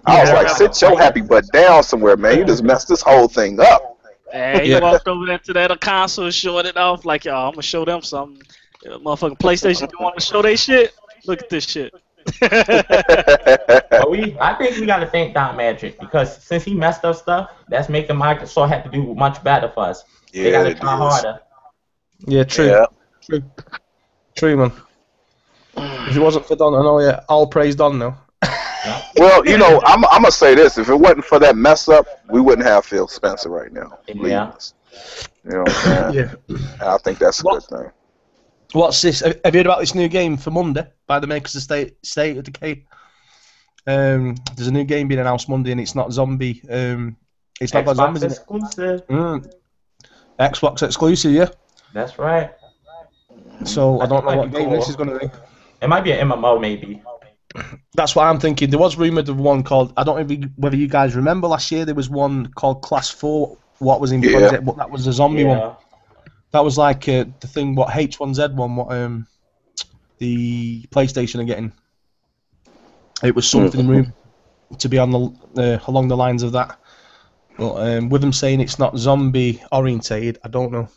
I was like, sit your happy butt down somewhere, man. You just messed this whole thing up. And he walked over there to that console, showing it off like, y'all, I'm gonna show them something. Motherfucking PlayStation, you want to show they shit? Look at this shit. I think we gotta thank Don Magic, because since he messed up stuff, that's making Microsoft have to do much better for us. They gotta try harder. Yeah, true. Yeah. True, man. If it wasn't for Don, I know, all praise Don now. Well, I'm gonna say this: if it wasn't for that mess up, we wouldn't have Phil Spencer right now. Yeah. You know what I'm saying? I think that's a good thing. What's this? Have you heard about this new game for Monday by the makers of State of Decay? There's a new game being announced Monday, and it's not zombie. It's not about zombies. Exclusive. Xbox exclusive, yeah. That's right. So I don't know what game this is going to be. It might be an MMO, maybe. That's what I'm thinking. There was rumoured of one called, I don't know whether you guys remember last year, there was one called Class 4, what was in project, but that was a zombie one. That was like the thing, what H1Z1, what the PlayStation are getting. It was something rumored to be on along the lines of that. But with them saying it's not zombie orientated, I don't know.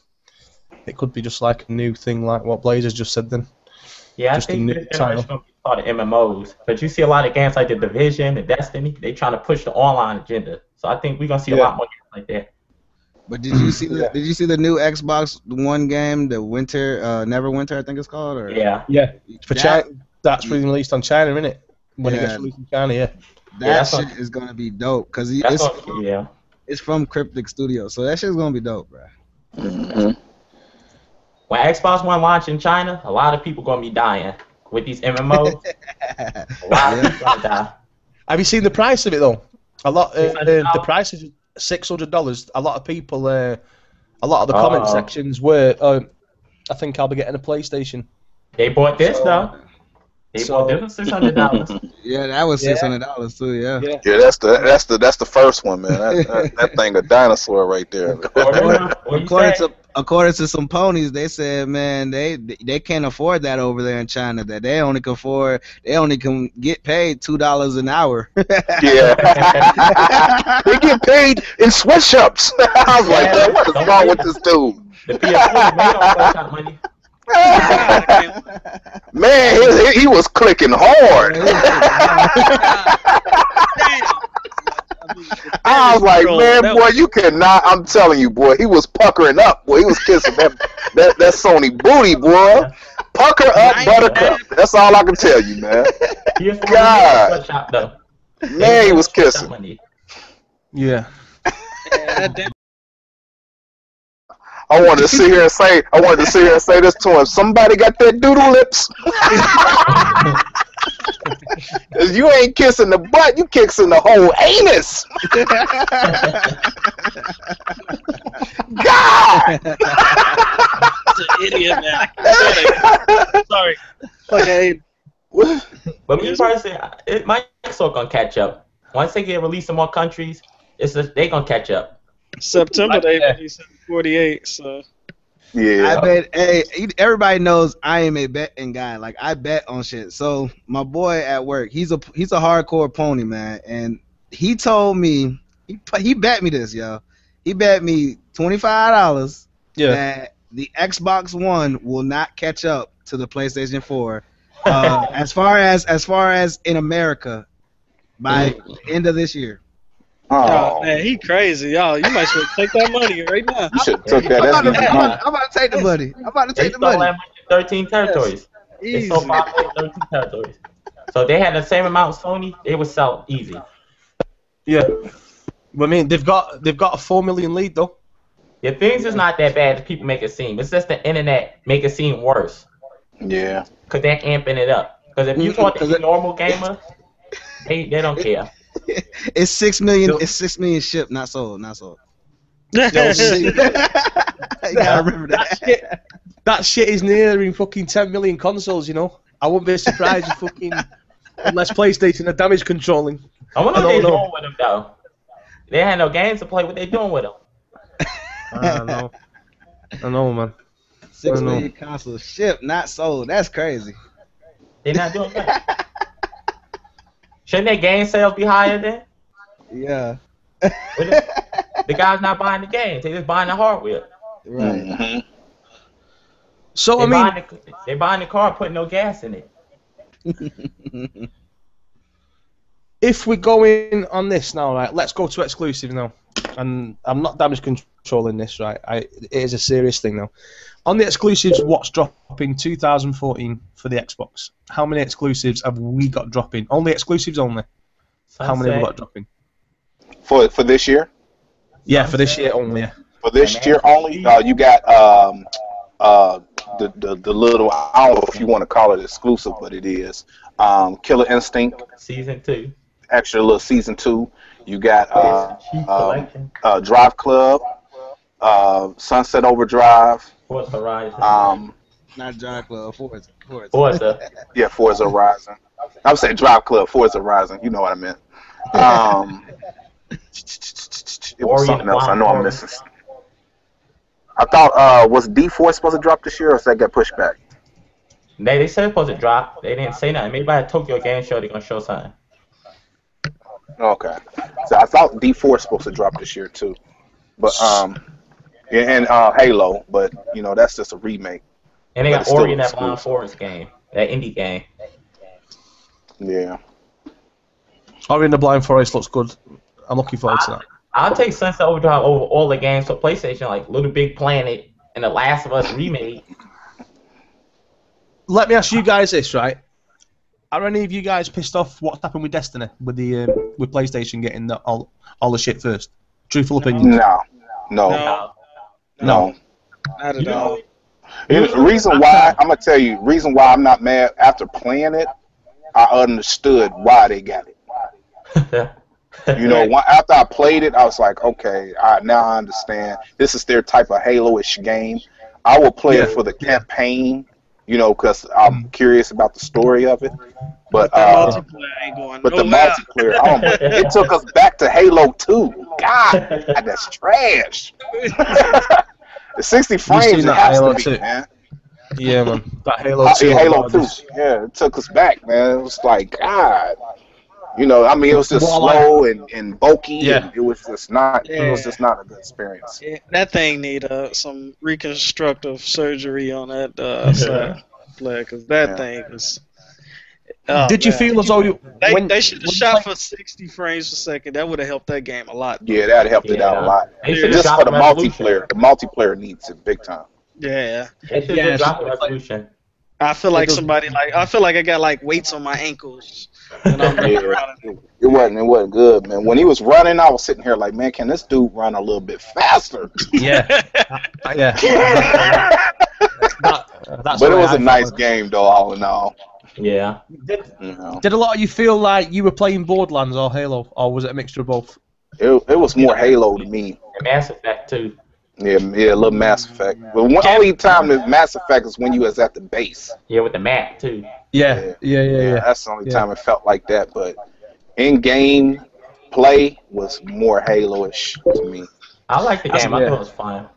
It could be just like a new thing, like what Blazers just said then. Yeah, just I think this generation will be part of MMOs. But you see a lot of games like the Division, the Destiny, they trying to push the online agenda. So I think we're gonna see a lot more games like that. But did you see the new Xbox One game, the Winter Neverwinter, I think it's called? Or? Yeah. For China, that's being released on China, isn't it? When it gets released in China, That shit is gonna be dope because it's from Cryptic Studios, so that shit's gonna be dope, bro. Mm-hmm. When Xbox One launch in China, a lot of people gonna be dying with these MMOs. A lot of people gonna die. Have you seen the price of it though? A lot. The price is $600. A lot of people. A lot of the comment sections were. I think I'll be getting a PlayStation. They bought this though. They bought this for $600. Yeah, that was $600 too. Yeah. Yeah, that's the first one, man. That thing a dinosaur right there. According to some ponies, they said, man, they can't afford that over there in China. That they only can get paid $2 an hour. Yeah, they get paid in sweatshops. I was like, man, what is wrong with this dude? The PS4 made on sweatshop money. Man, he was clicking hard. I was like, man, boy, you cannot. I'm telling you, boy, he was puckering up. Boy, he was kissing that Sony booty, boy. Pucker up, buttercup. That's all I can tell you, man. God, man, he was kissing. Yeah. I wanted to sit here and say this to him. Somebody got that doodle lips. You ain't kissing the butt, you kissing the whole anus. God. That's an idiot, man. Sorry. Okay. But me personally, Microsoft gonna catch up. Once they get released in more countries, they gonna catch up. September they released 48, so. Yeah. I bet. Hey, everybody knows I am a betting guy. Like I bet on shit. So my boy at work, he's a hardcore pony, man, and he told me he bet me this, yo. He bet me $25 that the Xbox One will not catch up to the PlayStation 4 as far as in America by the end of this year. Oh man, he crazy, y'all. You might as well take that money right now. You should have took that. I'm about to take the money. I'm about to take the money. 13 territories. They sold 13 territories. So they had the same amount of Sony, they would sell easy. Yeah. I mean, they've got a 4 million lead though. Yeah, things is not that bad as people make it seem. It's just the internet make it seem worse. Yeah. Because they're amping it up. Because if you talk to a normal gamer, they don't care. It's 6 million. It's 6 million shipped, not sold. Not sold. You gotta remember that. That shit is nearing fucking 10 million consoles. You know, I wouldn't be surprised if fucking unless PlayStation are damage controlling. I wonder what they're doing with them though. They had no games to play. What they doing with them? I know, man. 6 million consoles shipped, not sold. That's crazy. They're not doing that. Shouldn't their game sales be higher then? Yeah. The guys not buying the games; they just buying the hardware. Right. Mm-hmm. So they buying the car, putting no gas in it. If we're going on this now, right? Let's go to exclusive now. And I'm not damage controlling this, right? It is a serious thing now. On the exclusives, what's dropping 2014 for the Xbox? How many exclusives have we got dropping? Only exclusives only. How many have we got dropping? For this year? Yeah, for this year only. Yeah. For this year only, you got the little, I don't know if you want to call it exclusive, but it is Killer Instinct Season 2. Extra little Season 2. You got Drive Club, Sunset Overdrive. Forza Horizon. Not Drive Club, Forza. Yeah, Forza Horizon. I would say Drive Club, Forza Horizon. You know what I meant. It was something else. I know I'm missing. I thought, was D4 supposed to drop this year, or does that get pushed back? They said it was supposed to drop. They didn't say nothing. Maybe by the Tokyo Game Show, they're going to show something. Okay. So I thought D4 was supposed to drop this year, too. But, and Halo, but, you know, that's just a remake. And they got Ori in that Blind Forest game, that indie game. Yeah. Ori in the Blind Forest looks good. I'm looking forward to that. I'll take Sunset Overdrive over all the games for PlayStation, like Little Big Planet and The Last of Us remake. Let me ask you guys this, right? Are any of you guys pissed off what's happened with Destiny, with the with PlayStation getting all the shit first? Truthful opinions? No. Not at all. The reason why, I'm going to tell you, reason why I'm not mad, after playing it, I understood why they got it. You know, after I played it, I was like, okay, now I understand. This is their type of Halo-ish game. I will play it for the campaign, you know, because I'm curious about the story of it. But the multiplayer ain't going the multiplayer, it took us back to Halo 2. God, that's trash. The 60 frames, it has to be, too. Man. Yeah, man. That Halo 2. Halo 2. Yeah, it took us back, man. It was like, God. You know, I mean, it was just slow and bulky. Yeah. And it was just not. It was just not a good experience. Yeah, that thing need some reconstructive surgery on that side play, because that thing is. Did you feel as though they should have shot for 60 frames per second? That would have helped that game a lot. Yeah, that helped it out a lot. Just for the multiplayer, the multiplayer needs it big time. Yeah. It should have dropped the resolution. I feel like I feel like I got like weights on my ankles. And I'm it wasn't good, man. When he was running, I was sitting here like, man, can this dude run a little bit faster? Yeah. But it was a nice game, though, all in all. Yeah. Did a lot of you feel like you were playing Borderlands or Halo, or was it a mixture of both? It was more Halo to me. And Mass Effect too. Yeah, a little Mass Effect. But the only time that Mass Effect is when you was at the base. Yeah, with the map too. Yeah. That's the only time it felt like that. But in-game play was more Halo-ish to me. I like the game. I thought it was fun.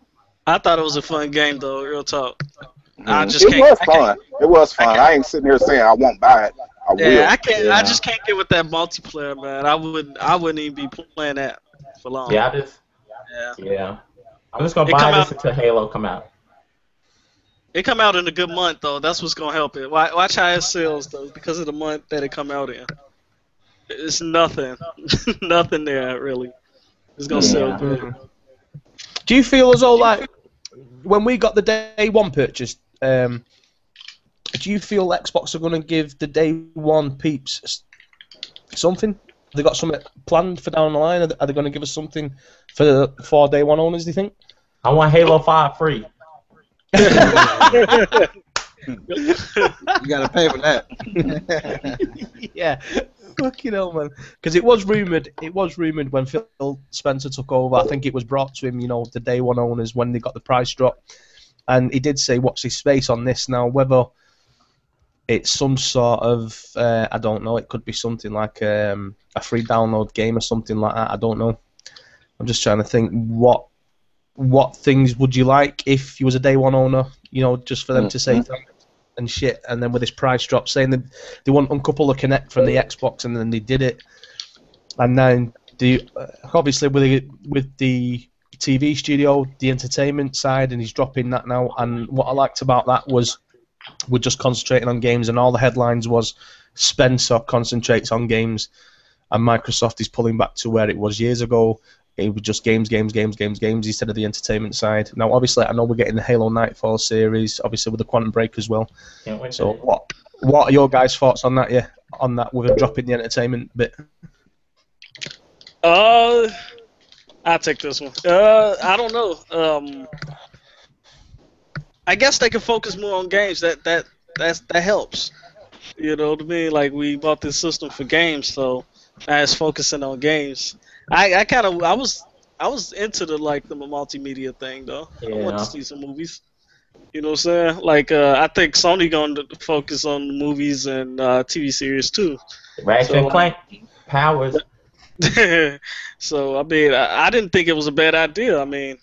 I thought it was a fun game, though. Real talk. It was fun. I ain't sitting here saying I won't buy it. I will. I just can't get with that multiplayer, man. I wouldn't even be playing that for long. Yeah, I'm just gonna buy this until Halo come out. It come out in a good month, though. That's what's gonna help it. Watch how it sells, though, because of the month that it come out in. It's nothing, nothing there really. It's gonna sell good. Do you feel as though, like, when we got the day one purchase, do you feel Xbox are going to give the day one peeps something? Have they got something planned for down the line? Are they going to give us something for day one owners, do you think? I want Halo 5 free. You gotta pay for that. Yeah. Fucking hell, man. Because it was rumoured when Phil Spencer took over. I think it was brought to him, the day one owners when they got the price drop. And he did say, watch his space on this. Now, whether it's some sort of, I don't know, it could be something like a free download game or something like that. I don't know. I'm just trying to think what things would you like if you was a day one owner, just for them to say thanks and shit, and then with this price drop saying that they want to uncouple the Kinect from the Xbox, and then they did it, and then obviously with the TV studio, the entertainment side, and he's dropping that now. And what I liked about that was we're just concentrating on games, and all the headlines was Spencer concentrates on games, and Microsoft is pulling back to where it was years ago. It was just games instead of the entertainment side. Now, obviously, I know we're getting the Halo Nightfall series, obviously with the Quantum Break as well. So, what are your guys' thoughts on that? Yeah, on that with a drop in the entertainment bit. I'll take this one. I don't know. I guess they can focus more on games. That helps. You know what I mean? Like, we bought this system for games, so now it's focusing on games. I was into the multimedia thing though. Yeah. I want to see some movies. You know what I'm saying? Like I think Sony going to focus on the movies and TV series too. Ratchet and Clank Powers. So I mean, I didn't think it was a bad idea. I mean,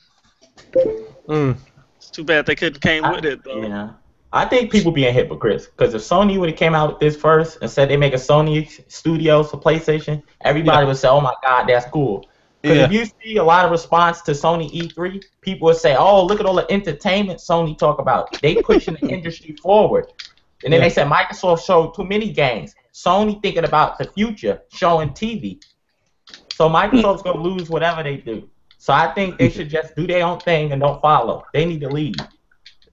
it's too bad they couldn't came with it though. Yeah. I think people being hypocrites, because if Sony would have came out with this first and said they make a Sony Studios for PlayStation, everybody would say, "Oh my God, that's cool." Because if you see a lot of response to Sony E3, people would say, "Oh, look at all the entertainment Sony talk about. They pushing the industry forward." And then they said Microsoft showed too many games. Sony thinking about the future, showing TV. So Microsoft's gonna lose whatever they do. So I think they should just do their own thing and don't follow. They need to lead.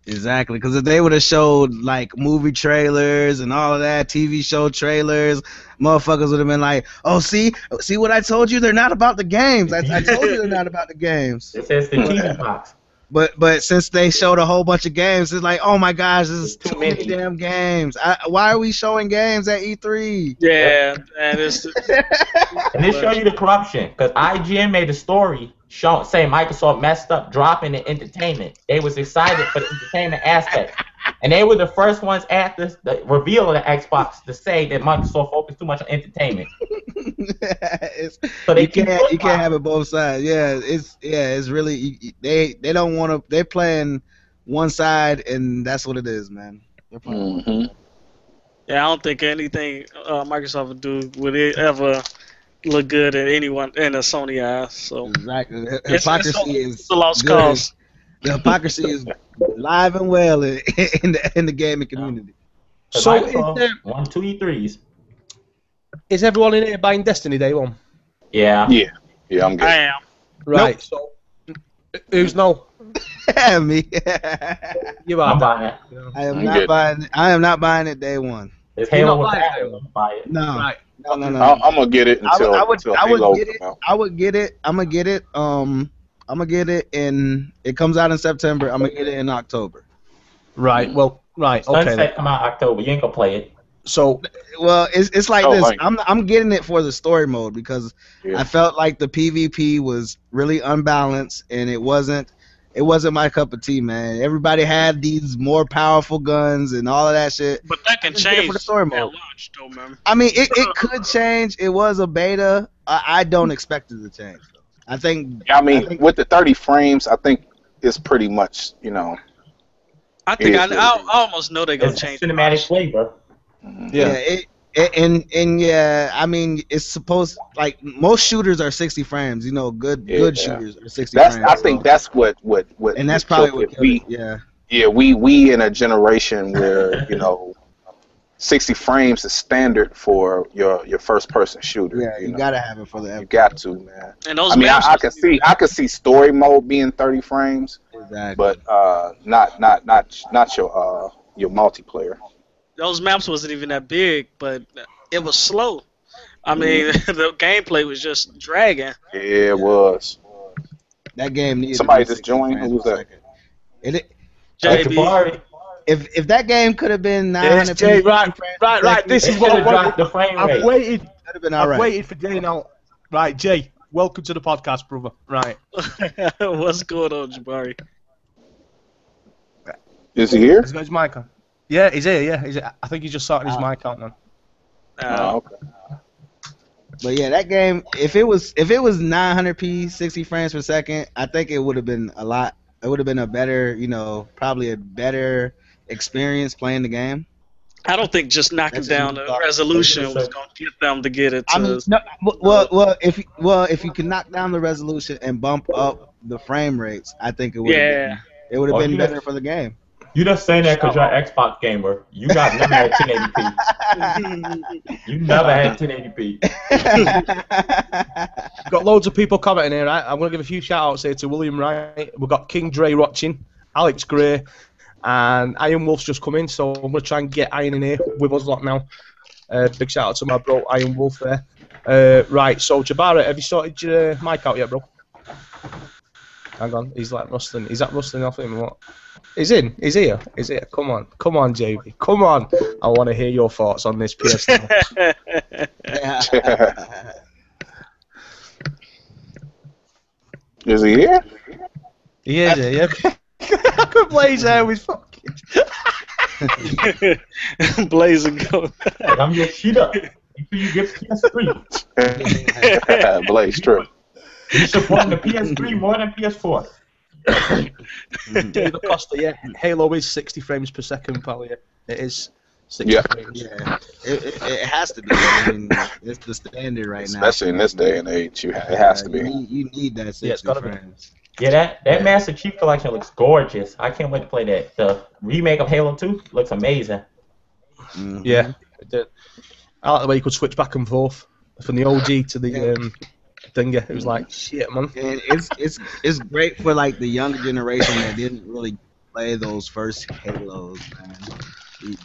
Exactly, because if they would have showed like movie trailers and all of that, TV show trailers, motherfuckers would have been like, "Oh, see what I told you? They're not about the games. I told you they're not about the games." It says the TV box. But since they showed a whole bunch of games, it's like, oh my gosh, this is too many damn games. Why are we showing games at E3? Yeah, and it's and this show you the corruption, because IGN made a story saying Microsoft messed up dropping the entertainment. They was excited for the entertainment aspect. And they were the first ones after the reveal of the Xbox to say that Microsoft focused too much on entertainment. So you can't have it both sides. Yeah, it's really they don't want to. They're playing one side, and that's what it is, man. Yeah, I don't think anything Microsoft would do would it ever look good at anyone in a Sony eyes. So exactly, hypocrisy is a lost cause. The hypocrisy is live and well in the gaming community. So is there 1, 2, E3s. Is everyone in here buying Destiny Day 1? Yeah. Yeah, I'm good. I am. Right. Nope. So who's no? Me. You are. I'm buying it. I am not buying it. I am not buying it day one. If Halo was buy it. No. Right. No. I'm gonna get it until I would Halo get it. come out. I would get it. I'm gonna get it. I'm gonna get it in. It comes out in September. I'm gonna get it in October. Right. Well. Right. Okay. Sunset come out October. You ain't gonna play it. So. Well, it's like this. I'm getting it for the story mode because I felt like the PvP was really unbalanced and it wasn't my cup of tea, man. Everybody had these more powerful guns and all of that shit. But that can change for the story mode. at launch, though, man. I mean, it could change. It was a beta. I don't expect it to change. I think. I mean, with the 30 frames, I think it's pretty much, I think I almost know they're gonna change cinematic flavor. Yeah. Yeah, I mean, it's supposed like most shooters are 60 frames. Good shooters are 60 frames. I think that's what and that's probably what we in a generation where 60 frames is standard for your first person shooter. Yeah, you gotta have it for the. You got to, man. And those I can see story mode being 30 frames. Exactly. But not your multiplayer. Those maps wasn't even that big, but it was slow. I mean, the gameplay was just dragging. Yeah, it was. That game needed. Somebody just joined. Who was that? JB. Bari. if that game could have been 900 Jay, right. This is what I wanted. The frame rate. I've waited for Jay now. Right, Jay, welcome to the podcast, brother. Right. What's going on, Jabari? Is he here? He's got his mic on. Yeah, he's here. Yeah, I think he's just sorting his mic out now. Okay. But yeah, that game, if it was 900p, 60 frames per second, I think it would have been a lot. It would have been a better, probably a better experience playing the game. I don't think just knocking down the resolution was going to get them to get it. If you can knock down the resolution and bump up the frame rates, I think it would have been better for the game. You just saying that because you're an Xbox gamer. You got never had 1080p. You never had 1080p. Got loads of people commenting here, right? I'm going to give a few shout-outs here to William Wright. We've got King Dre watching, Alex Gray, and IronWolf's just come in, so I'm going to try and get Iron in here with us lot now. Big shout-out to my bro, IronWolf there. Right, so Jabari, have you sorted your mic out yet, bro? Hang on, he's like rustling. Is that rustling off him or what? He's in. He's here. He's here. Come on, JB. Come on. I want to hear your thoughts on this PS now. Is he here? He is here. Yeah. I could blaze hair with fucking. Blazing go. I'm your cheater. You get PS3. Blaze, true. You support the PS3 more than PS4. The cost, Halo is 60 frames per second, pal. Yeah, it is 60 frames. Yeah, it has to be. I mean, it's the standard right now. Especially in this day and age, it has to be. You need that 60 frames. Yeah, that Master Chief Collection looks gorgeous. I can't wait to play that. The remake of Halo 2 looks amazing. Mm-hmm. Yeah, it did. I like the way you could switch back and forth from the OG to the thing. It was like shit, man. And it's great for like the younger generation that didn't really play those first Halos, man.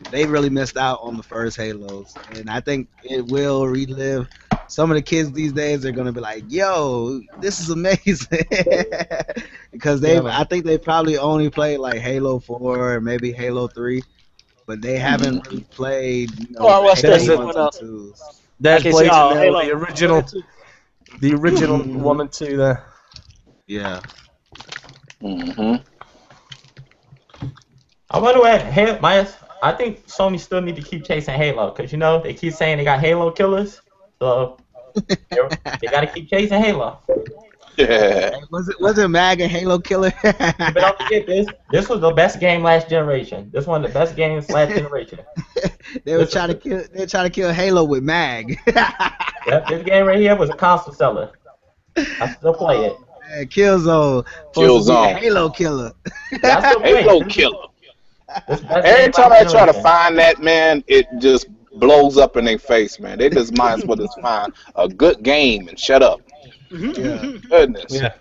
They really missed out on the first Halos, and I think it will relive. Some of the kids these days are gonna be like, "Yo, this is amazing," because I think they probably only played like Halo 4 or maybe Halo 3, but they haven't really played. Halo 1 and 2. There's Blazing the original 1 and 2 there. Yeah. I wonder what I think Sony still need to keep chasing Halo, because they keep saying they got Halo killers, so they got to keep chasing Halo. Yeah. Was it Mag and Halo killer? But don't forget this. This was the best game last generation. This one of the best games last generation. They were trying to kill Halo with Mag. Yep, this game right here was a console seller. I still play it. Killzone. Halo killer. Halo killer. Every time I try to find that, man, it just blows up in their face, man. They just might as well just find a good game and shut up. Yeah. Goodness. Yeah.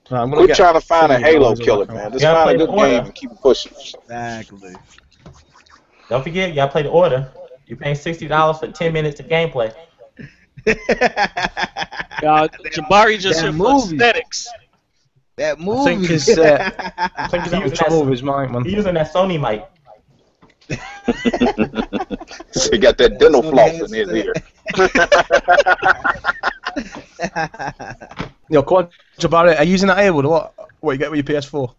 Quit trying to find a Halo killer, man. Just find a good game and keep pushing. Exactly. Don't forget, you gotta play the order. You're paying $60 for 10 minutes of gameplay. Jabari just here for aesthetics. That movie. I think he's having trouble with his mic, man. He's using that Sony mic. So he got that dental floss in his ear. Yo, come on, Jabari, are you using that earwood or what you get with your PS4?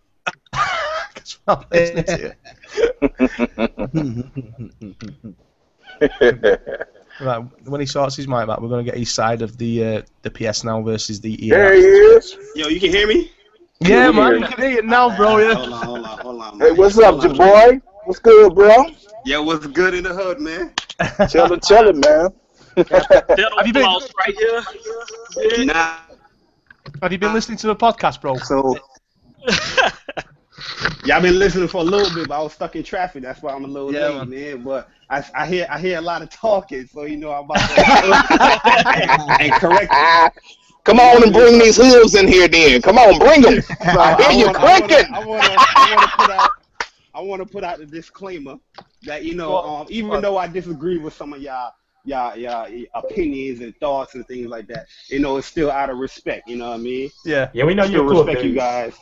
I'm listening to you. Right, when he sorts his mic back, we're going to get his side of the PS Now versus the EA. There he is. Yo, you can hear me? Yeah, man, you can hear it now, bro. Yeah. Hold on. Hey, what's up, Jaboy? What's good, bro? Yeah, what's good in the hood, man? Chillin', man. Have you been right here? Nah. Have you been listening to the podcast, bro? So, yeah, I've been listening for a little bit, but I was stuck in traffic. That's why I'm a little late, man. But I hear a lot of talking, so I'm about to and correct. Come on and bring these hooves in here, then. Come on, bring them. I hear you cranking. I want to put out the disclaimer that even though I disagree with some of y'all opinions and thoughts and things like that, it's still out of respect. You know what I mean? Yeah. Yeah, we know still you're cool, respect you guys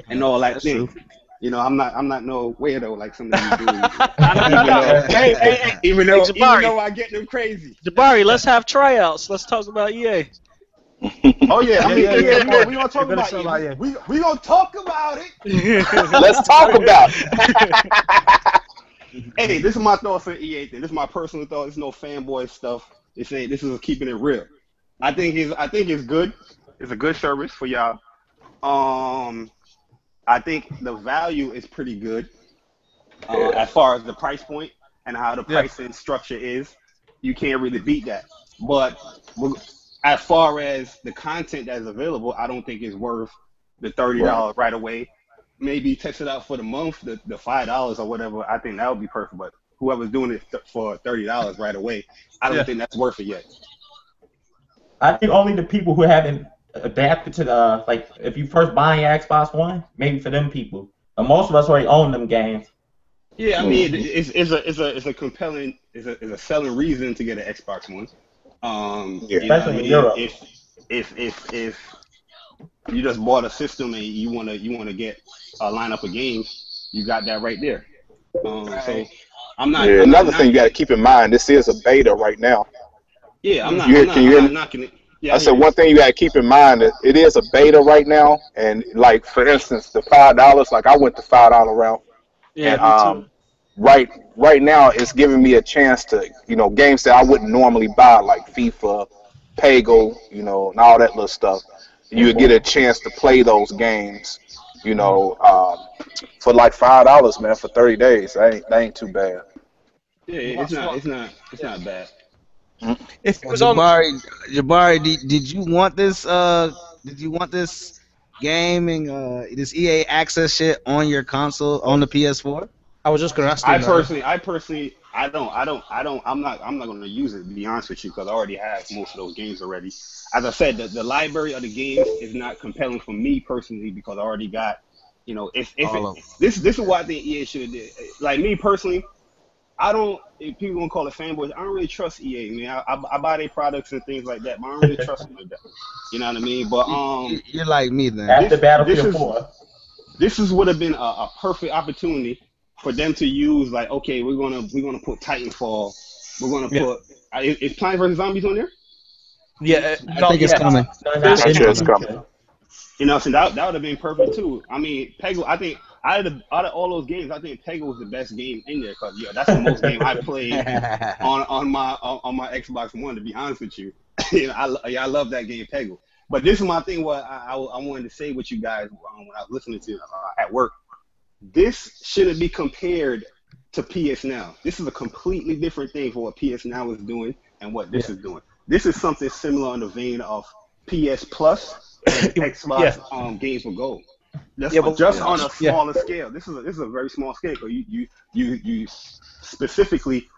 and all that thing. You know, I'm not no weirdo like some of you dudes. Hey, even though I get them crazy. Jabari, let's have tryouts. Let's talk about EA. Oh yeah, I mean, yeah, we gonna talk about EA. We gonna talk about it. Let's talk about it. Hey, this is my thoughts on EA thing. This is my personal thoughts. It's no fanboy stuff. This is keeping it real. I think it's good. It's a good service for y'all. I think the value is pretty good as far as the price point and how the pricing structure is. You can't really beat that. But as far as the content that is available, I don't think it's worth the $30 right away. Maybe test it out for the month, the $5 or whatever. I think that would be perfect. But whoever's doing it for $30 right away, I don't think that's worth it yet. I think only the people who haven't adapted to the, like, if you first buying your Xbox One, maybe for them people. But most of us already own them games. Yeah, I mean, it's a compelling, it's a selling reason to get an Xbox One. Especially in Europe. If you just bought a system and you wanna get a lineup of games, you got that right there. So I'm not. Yeah, another thing you got to keep in mind, this is a beta right now. Yeah, I'm not knocking it. Yeah, I said one thing you got to keep in mind that it is a beta right now, and like for instance, the $5, like I went the $5 route. Yeah, me too. Right now it's giving me a chance to, games that I wouldn't normally buy, like FIFA, Peggle, and all that little stuff. You would get a chance to play those games, for like $5, man, for 30 days. That ain't too bad. Yeah, it's not bad. If it was Jabari, did you want this? Did you want this gaming, this EA access shit on your console, on the PS4? I was just gonna ask you. I personally, I'm not gonna use it, to be honest with you, because I already have most of those games already. As I said, the library of the games is not compelling for me personally because I already got, this is what I think EA should do. Like me personally, if people gonna call it fanboys, I don't really trust EA, man. I buy their products and things like that, but I don't really trust them with that. You know what I mean? But you're like me then. After Battlefield 4, this would have been a perfect opportunity for them to use, like, okay, we're gonna put Titanfall, we're gonna put is Plants vs Zombies on there? Yeah, I think it's coming. It's coming. So that would have been perfect too. I mean, Peggle, I think out of all those games, I think Peggle was the best game in there because that's the most game I played on my Xbox One. To be honest with you, I love that game, Peggle. But this is my thing. What I wanted to say with you guys when I was listening to at work. This shouldn't be compared to PS Now. This is a completely different thing for what PS Now is doing and what this is doing. This is something similar in the vein of PS Plus and Xbox Games with Gold. Just on a smaller scale. This is a very small scale. Because you specifically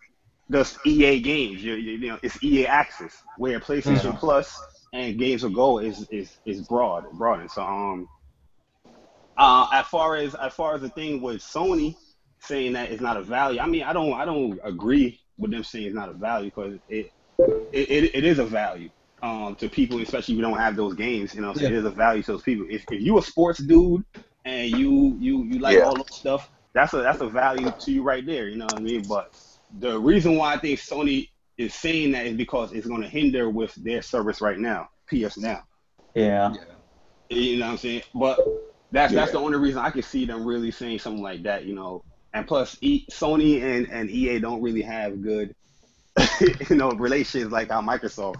does EA games. It's EA Access, where PlayStation Plus and Games with Gold is broadened. So as far as the thing with Sony saying that it's not a value, I mean, I don't agree with them saying it's not a value because it is a value to people, especially if you don't have those games. So it is a value to those people. If you a sports dude and you like all that stuff, that's a value to you right there. You know what I mean? But the reason why I think Sony is saying that is because it's going to hinder with their service right now, PS Now. Yeah. You know what I'm saying? But that's the only reason I can see them really saying something like that, And plus, Sony and EA don't really have good, relations like how Microsoft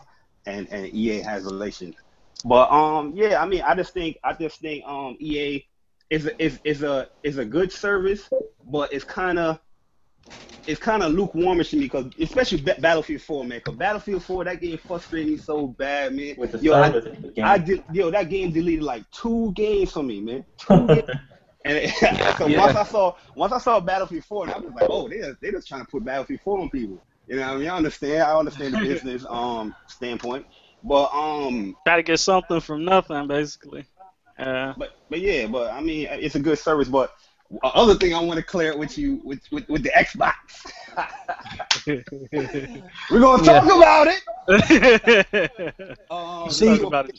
and EA has relations. But I mean, I just think EA is a good service, but it's kind of lukewarmish to me because especially Battlefield 4, man. Because Battlefield 4, that game frustrated me so bad, man. With the service of the game. That game deleted like 2 games for me, man. 2 games. And once I saw Battlefield 4, I was like, oh, they just trying to put Battlefield 4 on people. You know what I mean? I understand the business standpoint, but try to get something from nothing, basically. But I mean, it's a good service. But other thing I want to clear with you with the Xbox. We're gonna talk about it. See,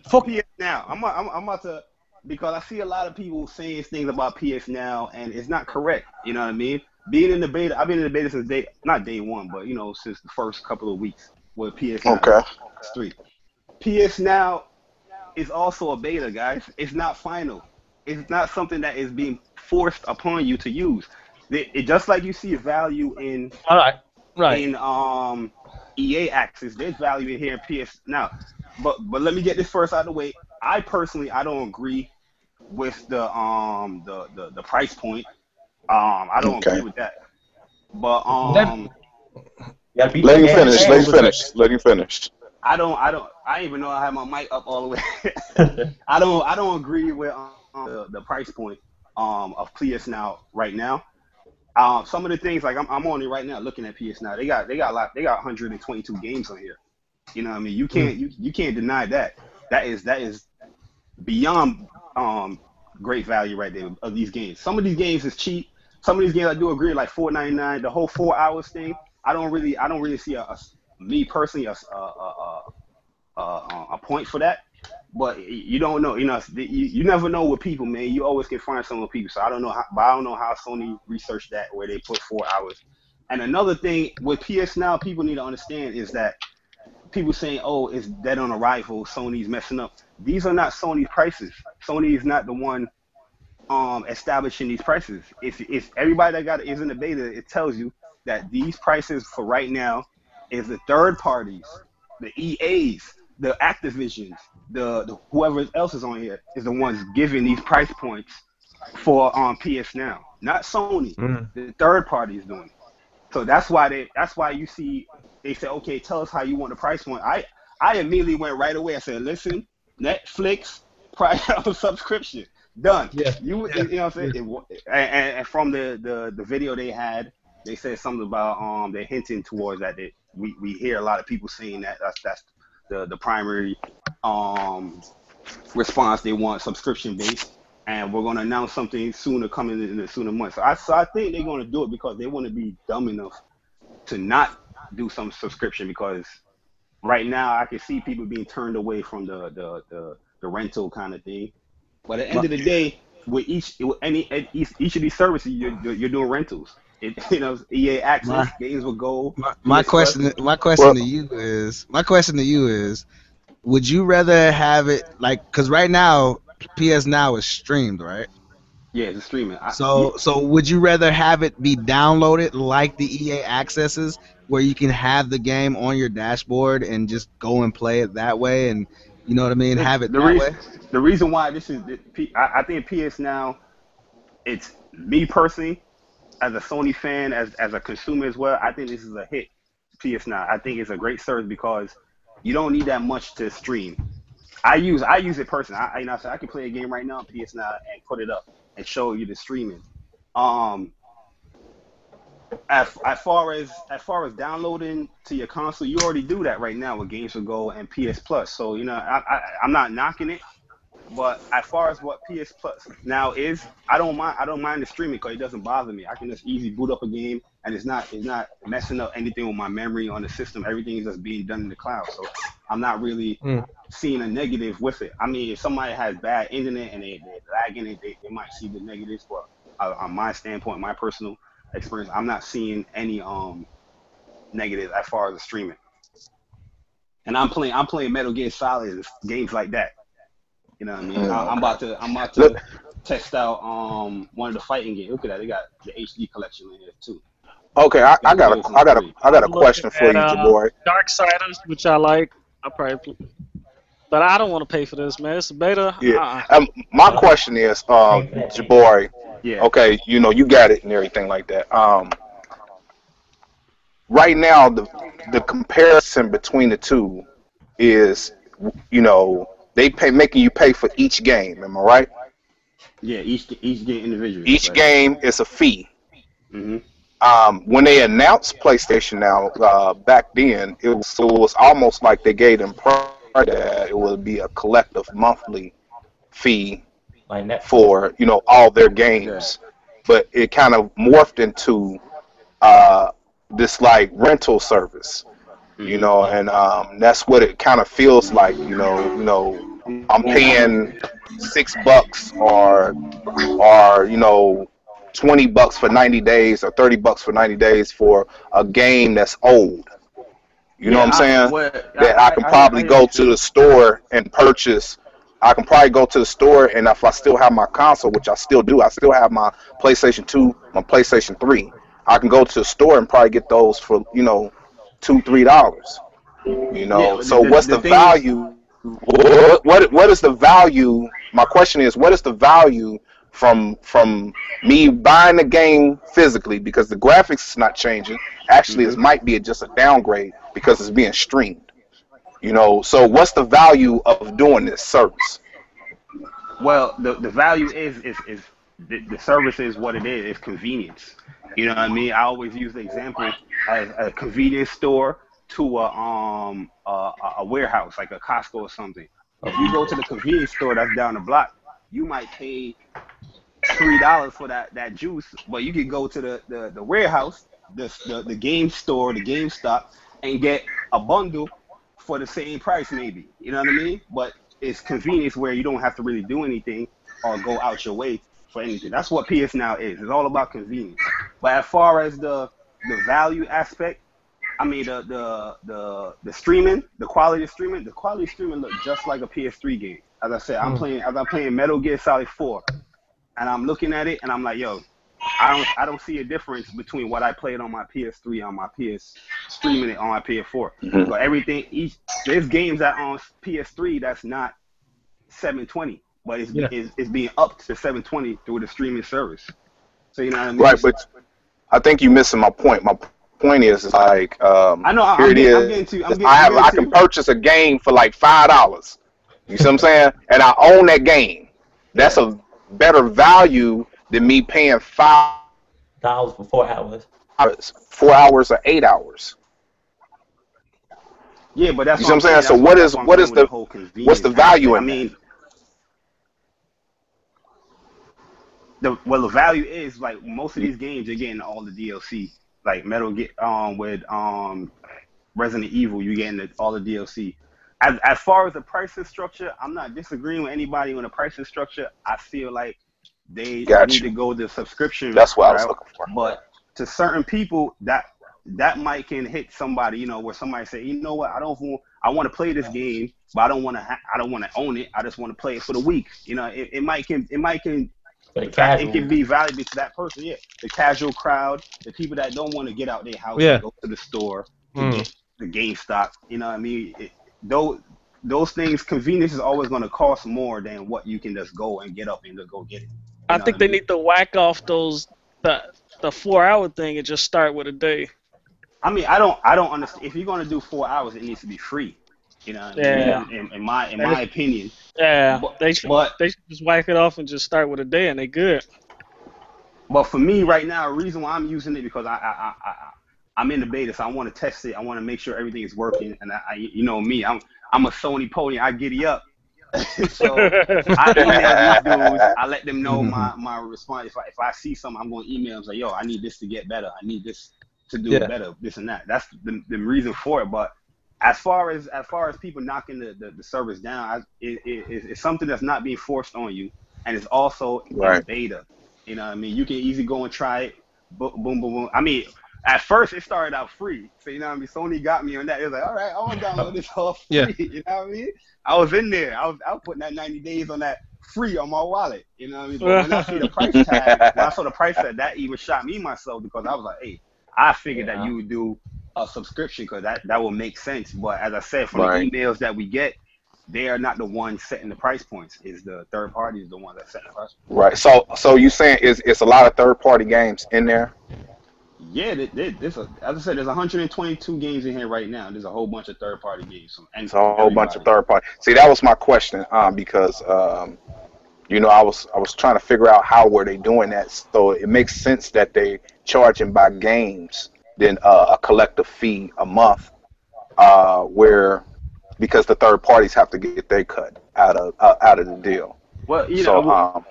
fuck it now. I'm about to. because I see a lot of people saying things about PS Now, and it's not correct. You know what I mean? Being in the beta, I've been in the beta since not day one, but since the first couple of weeks with PS Now. Okay. 3. PS Now is also a beta, guys. It's not final. It's not something that is being forced upon you to use. It just like you see value in in EA Access, there's value in here in PS Now. But let me get this first out of the way. I personally don't agree with the price point. I don't agree with that. But let him finish. Let him finish. I even know I have my mic up all the way. I don't agree with the price point of PS Now right now. Some of the things, like I'm on it right now looking at PS Now. They got 122 games on here. You know what I mean? You can't deny that. That is beyond great value right there of these games. Some of these games is cheap. Some of these games I do agree, like $4.99. The whole 4 hours thing, I don't really see me personally a point for that. But you don't know, you never know with people, man. You always can find some with people. So I don't know how Sony researched that where they put 4 hours. And another thing with PS Now, people need to understand is that people saying, "Oh, it's dead on arrival. Sony's messing up." These are not Sony's prices. Sony is not the one establishing these prices. If everybody that is in the beta, it tells you that these prices for right now is the third parties, the EAs, the Activisions, the whoever else is on here is the ones giving these price points for PS Now, not Sony. The third party is doing it. So that's why you see they say, okay, tell us how you want the price point. I immediately went right away. I said, listen, Netflix price subscription done. You know what I'm saying? And from the video they had, they said something about they're hinting towards that. We hear a lot of people saying that's the primary response. They want subscription based, and we're going to announce something sooner, coming in the sooner months. So I think they're going to do it because they want to be dumb enough to not do some subscription, because right now I can see people being turned away from the rental kind of thing. But at the end of the day, with each of these services, you're doing rentals. EA Access, games will go. My question to you is, would you rather have it because right now PS Now is streamed, right? Yeah, it's streaming. So would you rather have it be downloaded like the EA Accesses, where you can have the game on your dashboard and just go and play it that way, and you know what I mean, have it that way? The reason why this is, I think PS Now, it's me personally, as a Sony fan, as a consumer as well, I think this is a hit. PS Now, I think it's a great service because you don't need that much to stream. I use it personally. I can play a game right now on PS Now and put it up and show you the streaming. As far as downloading to your console, you already do that right now with Games to Go and PS Plus. So I'm not knocking it, but as far as what PS Plus now is, I don't mind the streaming because it doesn't bother me. I can just easily boot up a game and it's not messing up anything with my memory on the system. Everything is just being done in the cloud. So I'm not really seeing a negative with it. I mean, if somebody has bad internet and they're lagging it, they might see the negatives. But on my standpoint, my personal experience, I'm not seeing any negative as far as the streaming. And I'm playing Metal Gear Solid, games like that. You know what I mean? I'm about to test out one of the fighting games. Look at that, they got the HD collection in here too. Okay, I got a question for you, Jabori. Darksiders, which I like. I probably, but I don't want to pay for this, man. It's a beta. Yeah. My question is, Jabori. Yeah. Okay, you got it and everything like that. Right now, the comparison between the two is, they making you pay for each game. Am I right? Yeah, each game individually. Each game is a fee. Mm-hmm. When they announced PlayStation Now back then, it was almost like they gave them that it would be a collective monthly fee for all their games, but it kind of morphed into this like rental service, and that's what it kind of feels like. I'm paying $6 or you know, $20 for 90 days or $30 for 90 days for a game that's old. You know what I'm saying? That I can probably go to the store and purchase. I can probably go to the store, and if I still have my console, which I still do, I still have my PlayStation 2, my PlayStation 3. I can go to the store and probably get those for, you know, $2, $3. You know, so what's the value? What is the value? My question is, what is the value from me buying the game physically, because the graphics is not changing? Actually, it might be just a downgrade because it's being streamed. You know, so what's the value of doing this service? Well, the value is the service is what it is. It's convenience. You know what I mean? I always use the example as a convenience store to a warehouse, like a Costco or something. If you go to the convenience store that's down the block, you might pay $3 for that juice, but you could go to the warehouse, the game store, the GameStop, and get a bundle for the same price, maybe. You know what I mean? But it's convenience where you don't have to really do anything or go out your way for anything. That's what PS Now is. It's all about convenience. But as far as the value aspect, I mean the streaming, the quality of streaming looks just like a PS3 game. As I said, I'm playing Metal Gear Solid 4, and I'm looking at it and I'm like, yo, I don't see a difference between what I played on my PS3 on my PS streaming it on my PS4. So everything, there's games that on PS3 that's not 720, but it's being upped to 720 through the streaming service. So you know what I mean? Right, but I think you're missing my point. My point is like, I know I can purchase a game for like $5. You see what I'm saying? And I own that game. That's a better value than me paying $5 for 4 hours. 4 hours or 8 hours. Yeah, but that's you see what I'm saying. So what's the value in that? The value is like most of these games you're getting all the DLC. Like Metal Gear with Resident Evil, you're getting all the DLC. As far as the pricing structure, I'm not disagreeing with anybody on the pricing structure. I feel like they need to go the subscription. That's what I was looking for. But to certain people, that might can hit somebody, you know, where somebody say, you know what, I want to play this game, but I don't want to own it. I just want to play it for the week. You know, it can be valuable to that person. Yeah, the casual crowd, the people that don't want to get out their house and go to the store to get the GameStop. You know what I mean? Those things, convenience is always going to cost more than what you can just go and get up and just go get it. I think they need to whack off the 4 hour thing and just start with a day. I mean, I don't understand. If you're going to do 4 hours, it needs to be free. You know what I mean? In my opinion. Yeah, they should just whack it off and just start with a day, and they good. But for me right now, the reason why I'm using it because I'm in the beta, so I want to test it. I want to make sure everything is working, and you know me, I'm a Sony pony. I giddy up, so I email these dudes. I let them know my response. If I see something, I'm going to email them say, yo, I need this to get better. I need this to do better. This and that. That's the reason for it. But as far as people knocking the service down, it's something that's not being forced on you, and it's also in beta. You know what I mean? You can easily go and try it. Boom, boom, boom. I mean, at first it started out free, so you know what I mean. Sony got me on that. It was like, all right, I want to download this all free. You know what I mean? I was in there. I was putting that 90 days on that free on my wallet. You know what I mean? But when I see the price tag, when I saw the price tag, that even shot me myself because I was like, hey, I figured that you would do a subscription because that will make sense. But as I said, from the emails that we get, they are not the ones setting the price points. Is the third party is the one that set the price points. Right. So you saying it's a lot of third party games in there? Yeah, as I said, there's 122 games in here right now. There's a whole bunch of third party games. It's a whole bunch of third party. See, that was my question, because you know, I was trying to figure out how were they doing that. So it makes sense that they charging by games than a collective fee a month, because the third parties have to get their cut out of the deal. Well, you know,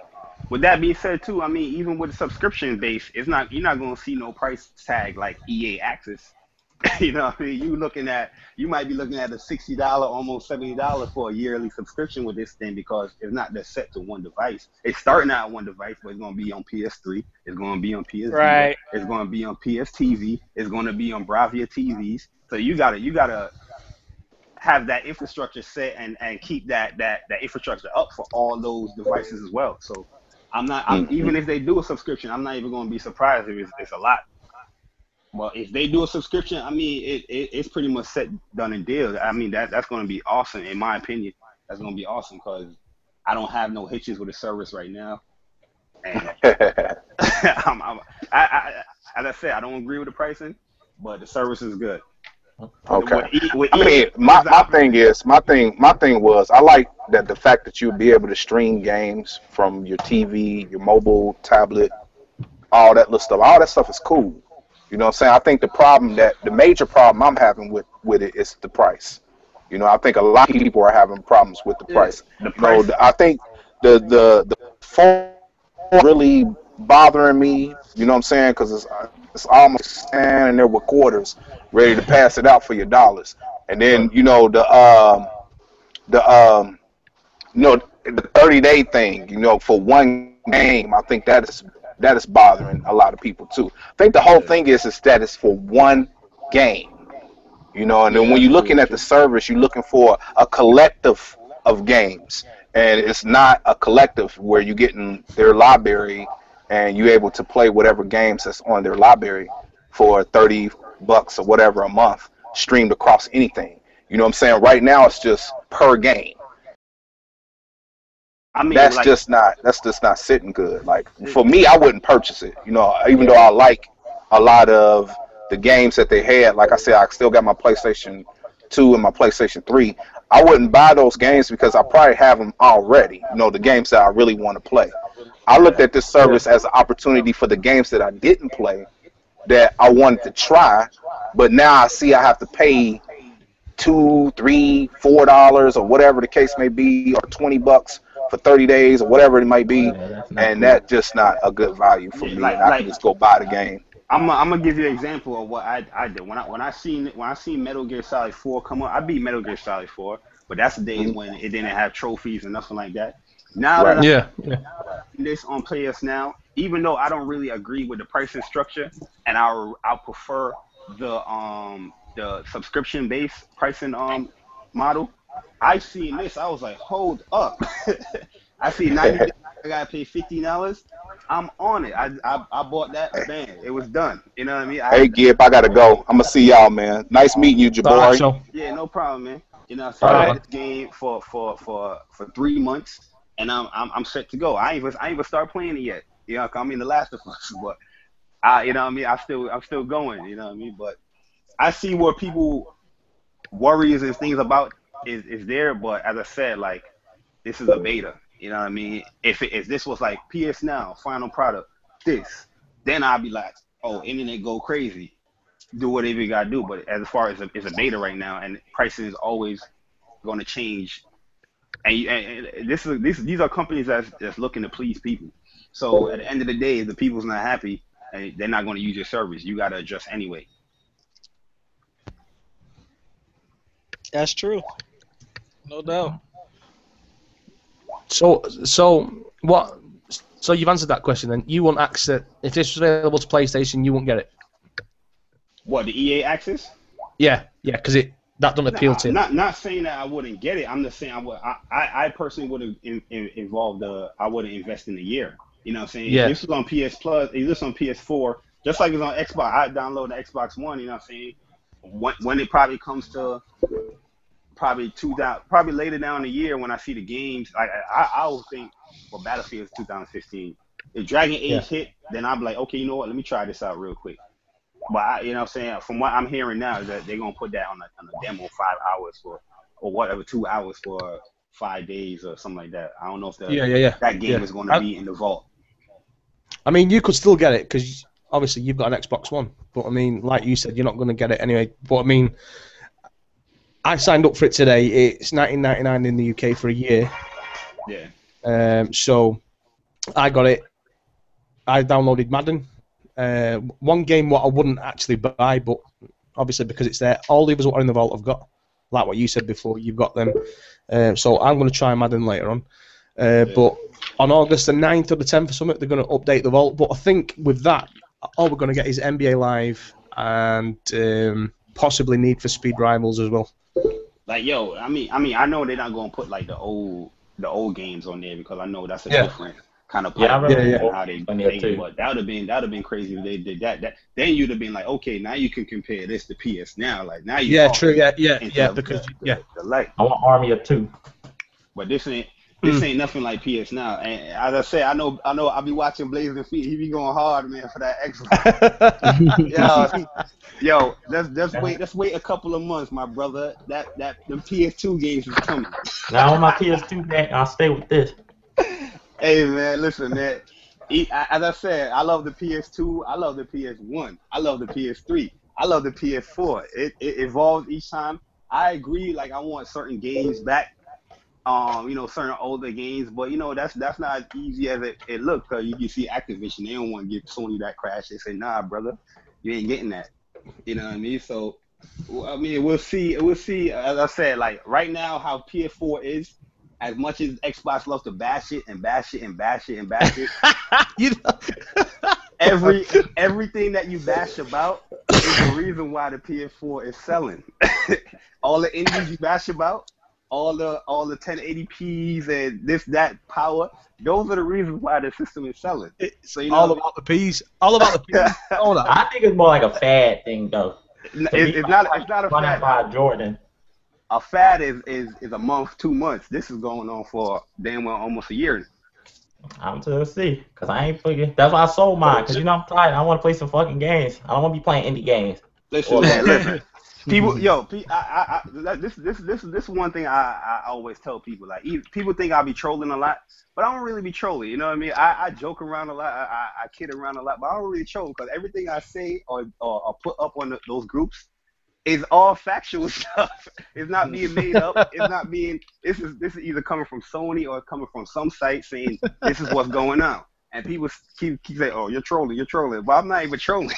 with that being said too, I mean, even with the subscription base, you're not going to see no price tag like EA Access. You know what I mean? You might be looking at a $60, almost $70 for a yearly subscription with this thing because it's not just set to one device. It's starting out one device, but it's going to be on PS3. It's going to be on PS Vita. It's going to be on PS TV. It's going to be on Bravia TVs. So you gotta have that infrastructure set and keep that infrastructure up for all those devices as well. So even if they do a subscription, I'm not even going to be surprised if it's a lot. Well, if they do a subscription, I mean, it's pretty much set, done, and deal. I mean, that's going to be awesome, in my opinion. That's going to be awesome because I don't have no hitches with the service right now. And as I said, I don't agree with the pricing, but the service is good. Okay. I mean, my thing was I like that the fact that you'll be able to stream games from your TV, your mobile, tablet, all that little stuff. All that stuff is cool. You know what I'm saying? I think the major problem I'm having with it is the price. You know, I think a lot of people are having problems with the price. I think the phone really bothering me. You know what I'm saying? Because it's almost standing there with quarters, ready to pass it out for your dollars. And then the 30-day thing. For one game, I think that is bothering a lot of people too. I think the whole thing is that it's for one game. And then when you're looking at the service, you're looking for a collective of games, and it's not a collective where you're getting their library and you're able to play whatever games that's on their library for $30 or whatever a month, streamed across anything. You know what I'm saying? Right now, it's just per game. I mean, that's just not sitting good. Like for me, I wouldn't purchase it. Even though I like a lot of the games that they had. Like I said, I still got my PlayStation 2 and my PlayStation 3. I wouldn't buy those games because I probably have them already. The games that I really want to play. I looked at this service as an opportunity for the games that I didn't play that I wanted to try, but now I see I have to pay $2, $3, $4 or whatever the case may be, or $20 for 30 days or whatever it might be, and that's just not a good value for me. I can just go buy the game. I'm gonna give you an example of what I did when I seen Metal Gear Solid 4 come up. I beat Metal Gear Solid 4, but that's the days when it didn't have trophies and nothing like that. Now that I'm this on PS Now, even though I don't really agree with the pricing structure, and I'll prefer the subscription based pricing model. I seen this, I was like, hold up. I see $90, I gotta pay $50. I'm on it. I bought that, bam, it was done. You know what I mean? Hey Gib, I gotta go. I'm gonna see y'all, man. Nice meeting you, Jabari. Yeah, no problem, man. So I had this game for 3 months, and I'm set to go. I ain't even start playing it yet. I'm in The Last of Us, but I'm still going. You know what I mean? But I see where people worries and things about is there, but as I said, like, this is a beta. You know what I mean? If this was like PS Now, final product, then I'd be like, oh, internet go crazy, do whatever you gotta do. But as far as it's a beta right now, and pricing is always going to change. And these are companies that's looking to please people. So at the end of the day, if the people's not happy, they're not going to use your service. You got to adjust anyway. That's true. No doubt. So you've answered that question then. You won't access, if this was available to PlayStation, you won't get it. What, the EA access? Yeah, because that don't appeal to you. Not saying that I wouldn't get it. I'm just saying I personally would have I wouldn't invest in a year. You know what I'm saying? Yeah. If this was on PS Plus, if this was on PS4, just like it's on Xbox, I'd download the Xbox One, you know what I'm saying? When it probably comes to probably later down the year when I see the games, I would think, well, Battlefield is 2015. If Dragon Age hit, then I'd be like, okay, you know what? Let me try this out real quick. But you know what I'm saying? From what I'm hearing now is that they're gonna put that on a demo 5 hours or whatever, 2 hours for 5 days or something like that. I don't know if that game is gonna be in the vault. I mean, you could still get it because obviously you've got an Xbox One. But I mean, like you said, you're not going to get it anyway. But I mean, I signed up for it today. It's $19.99 in the UK for a year. Yeah. So I got it. I downloaded Madden. One game what I wouldn't actually buy, but obviously because it's there. All the others what are in the vault have got, like what you said before, you've got them. So I'm going to try Madden later on. But on August the 9th or the 10th or something, they're going to update the vault. But I think with that, all we're going to get is NBA Live and possibly Need for Speed Rivals as well. Like, yo, I mean, I know they're not going to put like the old games on there because I know that's a different kind of how they but that would have been crazy if they did that. Then you'd have been like, okay, now you can compare this to PS now. Like now you because the light. I want Army of 2. But this ain't nothing like PS now. And as I said, I know I'll be watching Blazing Feet. He be going hard, man, for that Xbox. yo, let's wait a couple of months, my brother. The PS2 games is coming. Now on my PS2 game, I'll stay with this. Hey man, listen, man. As I said, I love the PS2. I love the PS1. I love the PS3. I love the PS4. It evolves each time. I agree. Like I want certain games back. Certain older games, but that's not as easy as it looks. Cause you can see Activision, they don't want to give Sony that crash. They say, nah, brother, you ain't getting that. You know what I mean? So, I mean, we'll see. As I said, like right now, how PS4 is. As much as Xbox loves to bash it, everything that you bash about is the reason why the PS4 is selling. All the indies you bash about. All the 1080p's and that power, those are the reasons why the system is selling. So all about the P's. I think it's more like a fad thing though. It's not a fad. By Jordan. A fad is a month, 2 months. This is going on for damn well almost a year. I'm to see, cause I ain't figuring. That's why I sold mine, cause I'm tired. I want to play some fucking games. I don't want to be playing indie games. Listen. People, this one thing I always tell people. Like, people think I be trolling a lot, but I don't really be trolling. You know what I mean? I joke around a lot. I kid around a lot, but I don't really troll because everything I say or put up on those groups is all factual stuff. It's not being made up. It's not being. This is either coming from Sony or coming from some site saying this is what's going on. And people keep saying, "Oh, you're trolling." But I'm not even trolling.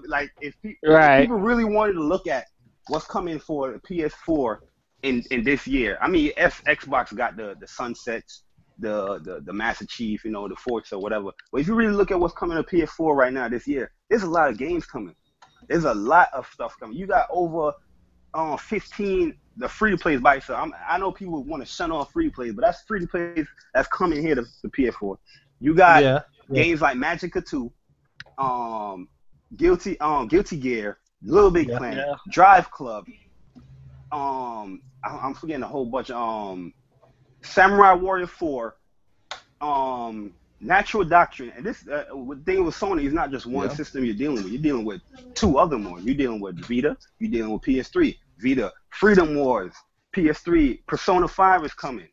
Like if people really wanted to look at what's coming for the PS4 in this year. I mean, Xbox got the Sunsets, the Master Chief, the Forza or whatever. But if you really look at what's coming to PS4 right now this year, there's a lot of games coming. There's a lot of stuff coming. You got over 15 the free to plays by itself. I know people want to shut off free to plays, but that's free to plays that's coming here to the PS4. You got games like Magica 2, Guilty Gear, Little Big Planet, Drive Club. I'm forgetting a whole bunch. Samurai Warrior 4, Natural Doctrine, and this the thing with Sony is not just one system you're dealing with. You're dealing with 2 other more. You're dealing with Vita. You're dealing with PS3. Vita, Freedom Wars, PS3, Persona 5 is coming.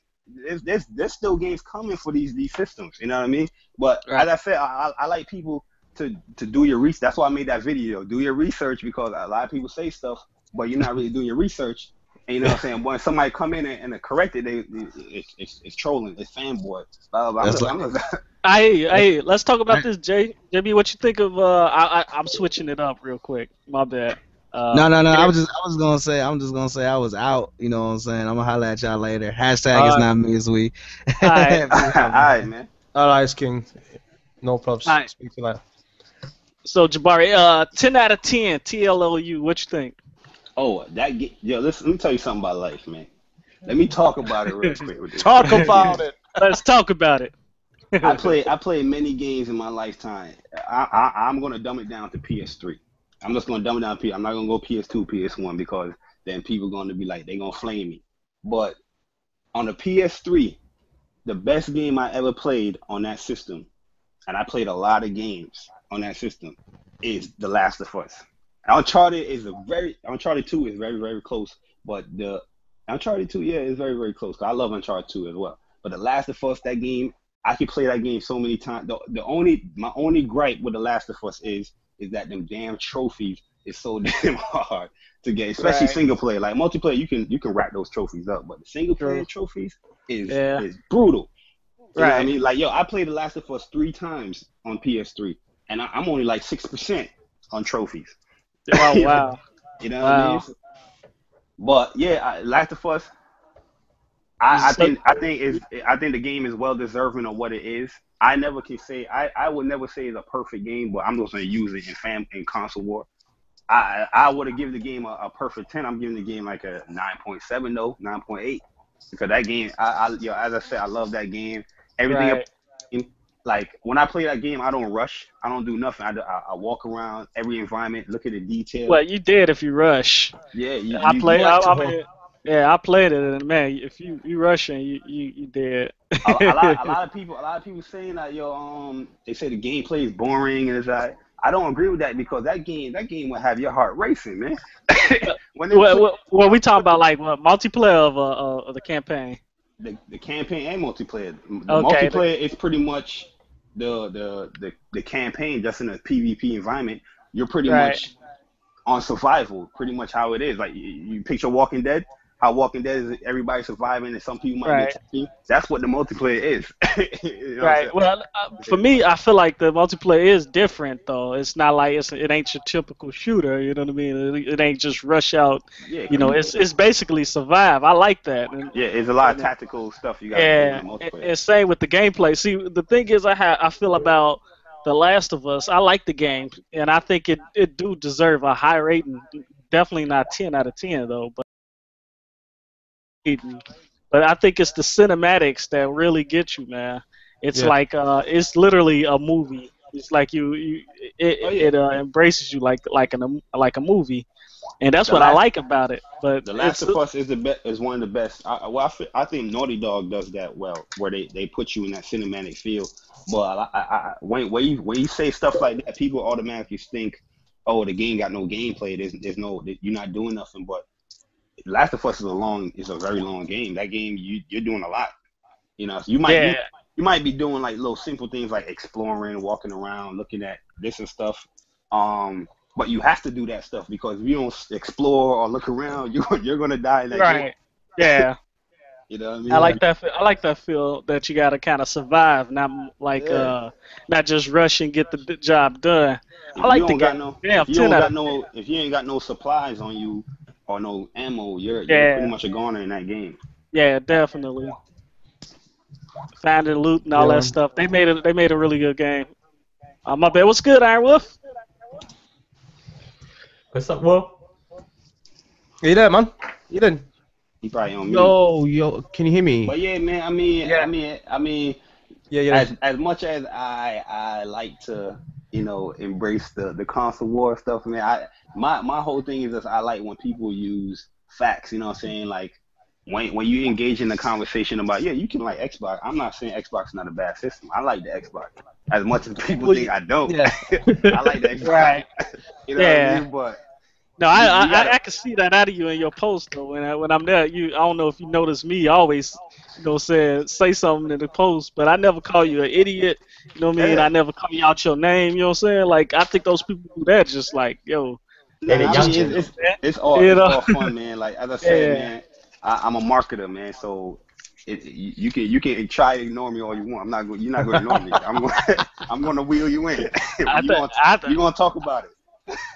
There's still games coming for these systems. You know what I mean? But as I said, I like people to do your research. That's why I made that video. Do your research because a lot of people say stuff, but you're not really doing your research. And you know what I'm saying? When somebody come in and correct it, it's trolling, it's fanboy. Hey, let's talk about this, JB. What you think of? I'm switching it up real quick. My bad. No. I'm just gonna say I was out. You know what I'm saying? I'm gonna holler at y'all later. Hashtag it's not me, it's we. All right, man. RiseGrind. No problems. Right. Speak to you later. So Jabari, 10 out of 10 TLOU. What you think? Oh, listen. Let me tell you something about life, man. Let me talk about it real quick. Talk about it. Let's talk about it. I played many games in my lifetime. I'm gonna dumb it down to PS3. I'm just gonna dumb it down to PS. I'm not gonna go PS2, PS1 because then people are gonna be like they're gonna flame me. But on the PS3, the best game I ever played on that system, and I played a lot of games on that system, is The Last of Us. Uncharted 2 is very, very close, but the Uncharted 2, is very, very close. I love Uncharted 2 as well. But The Last of Us, that game, I could play that game so many times. My only gripe with The Last of Us is that them damn trophies is so damn hard to get, especially single player. Like multiplayer, you can rack those trophies up, but the single player trophies is brutal. You know what I mean? Like, I played The Last of Us 3 times on PS3, and I'm only like 6% on trophies. Oh wow. You know what I mean? But yeah, Last of Us. I think the game is well deserving of what it is. I would never say it's a perfect game, but I'm just gonna use it in console war. I would have given the game a perfect 10. I'm giving the game like a 9.7 though, 9.8, because that game, as I said, I love that game. Everything, like when I play that game, I don't rush. I don't do nothing. I walk around every environment, look at the detail. Well, you dead if you rush. Yeah, I played it, and man, if you rushing, you dead. a lot of people saying that they say the gameplay is boring, and it's like I don't agree with that, because that game will have your heart racing, man. Well, we talking about like what, multiplayer of the campaign? The campaign and multiplayer. Multiplayer is pretty much the campaign just in a PvP environment. You're pretty much on survival, pretty much how it is. Like you picture Walking Dead. How Walking Dead is everybody surviving, and some people might get taken. That's what the multiplayer is. You know Well, for me, I feel like the multiplayer is different, though. It's not like it ain't your typical shooter. You know what I mean? It ain't just rush out. Yeah, it's basically survive. I like that. And, it's a lot of tactical stuff you got to do in the multiplayer. And same with the gameplay. See, the thing is, I feel about The Last of Us. I like the game, and I think it do deserve a high rating. Definitely not 10 out of 10 though, but I think it's the cinematics that really get you, man. It's like it's literally a movie. It's like it embraces you like a movie, and that's what I like about it. But The Last of Us is one of the best. I think Naughty Dog does that well, where they put you in that cinematic feel. But when you say stuff like that, people automatically think, oh, the game got no gameplay. There's no, you're not doing nothing. But Last of Us is a very long game. That game, you're doing a lot. You know, you might be doing like little simple things like exploring, walking around, looking at this and stuff. But you have to do that stuff, because if you don't explore or look around, you're gonna die in that game. Yeah. You know what I mean? I like that feel that you gotta kind of survive, not like not just rush and get the job done. If you ain't got no supplies on you or no ammo, you're pretty much a goner in that game. Yeah, definitely. Finding loot and all that stuff. They made a really good game. My bad. What's good, IronWolf? What's up, Wolf? Are you there, man? You didn't? He probably on mute. Yo, can you hear me? But yeah, man. I mean. As much as I like to, embrace the console war stuff, man. My whole thing is just I like when people use facts. You know what I'm saying? Like when you engage in the conversation about you can like Xbox. I'm not saying Xbox is not a bad system. I like the Xbox as much as people think I don't. Yeah. I like the Xbox. Right. You know what I mean? But no, I can see that out of you in your post though. When I'm there, I don't know if you notice me always, say something in the post, but I never call you an idiot. You know what I mean? I never call you out your name. You know what I'm saying? Like I think those people do that just like it's all fun, man. Like as I said, man, I'm a marketer, man. So you can try to ignore me all you want. You're not going to ignore me. I'm going to wheel you in. You're going to talk about it.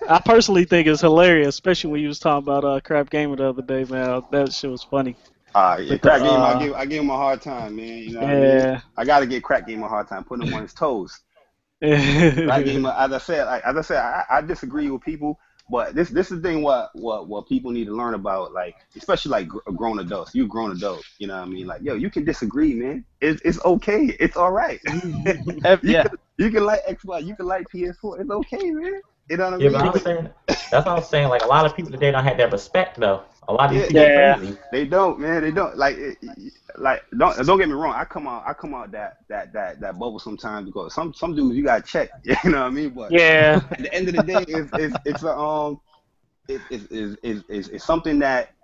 I personally think it's hilarious, especially when you was talking about Crap Gamer the other day, man. That shit was funny. Crap Gamer, I give him a hard time, man. You know what I mean? I gotta give Crap Gamer a hard time, putting him on his toes. Crap Gamer, as I said, I disagree with people, but this is the thing what people need to learn about, like especially like grown adults. You grown adult, you know what I mean? Like, you can disagree, man. It's okay. It's all right. You can like Xbox, you can like PS4. It's okay, man. You know what I mean? But that's what I'm saying. Like a lot of people today don't have that respect though. A lot of these people are crazy. They don't, man. They don't. Like don't get me wrong. I come out that bubble sometimes, because some dudes you gotta check. You know what I mean? But at the end of the day, it's something that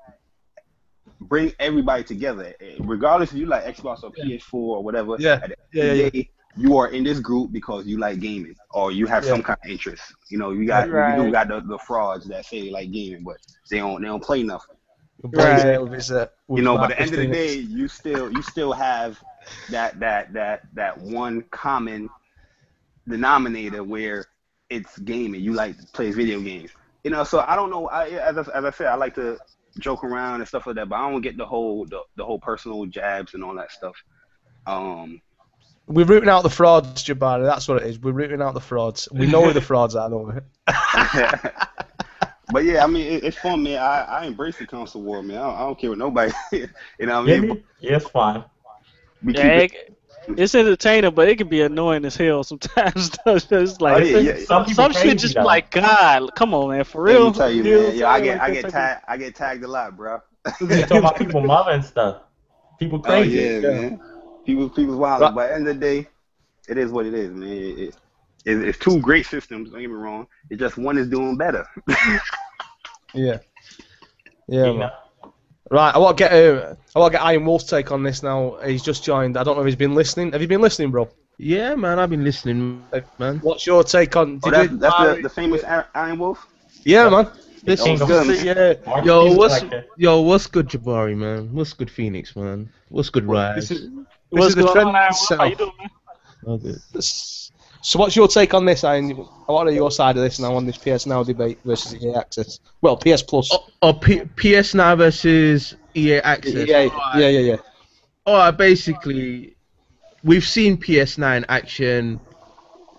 bring everybody together, regardless if you like Xbox or PS4 or whatever. At the end of the day, you are in this group because you like gaming or you have some kind of interest. You do got the frauds that say they like gaming, but they don't play nothing. But at the end of the day, you still have that one common denominator where it's gaming. You like to play video games. You know, so I don't know. As I said, I like to joke around and stuff like that, but I don't get the whole personal jabs and all that stuff. We're rooting out the frauds, Jabari. That's what it is. We're rooting out the frauds. We know who the frauds are, don't we? But yeah, I mean, it's fun, man. I embrace the console war, man. I don't care what nobody. You know what I mean? Yeah, it's fun. It's entertaining, but it can be annoying as hell sometimes. It's like some shit just be like, God, come on, man, for real. Let me tell you, man. Yo, I get tagged a lot, bro. You're talking about people mother and stuff. People crazy. Oh, yeah, man. People's wild, but at the end of the day, it is what it is, man. It's two great systems. Don't get me wrong. It's just one is doing better. Yeah. Man. Right, I want to get IronWolf's take on this now. He's just joined. I don't know if he's been listening. Have you been listening, bro? Yeah, man, I've been listening, man. What's your take on? That's the famous IronWolf. Yeah, man. Listen, yeah. What's good, Jabari, man? What's good, Phoenix, man? What's good, Rise? This is the trend. How you doing, man? Oh, good. So what's your take on this? I want to your side of this now on this PS Now debate versus EA Access. Well, PS Plus. PS Now versus EA Access. Yeah. Alright, basically, we've seen PS Now in action.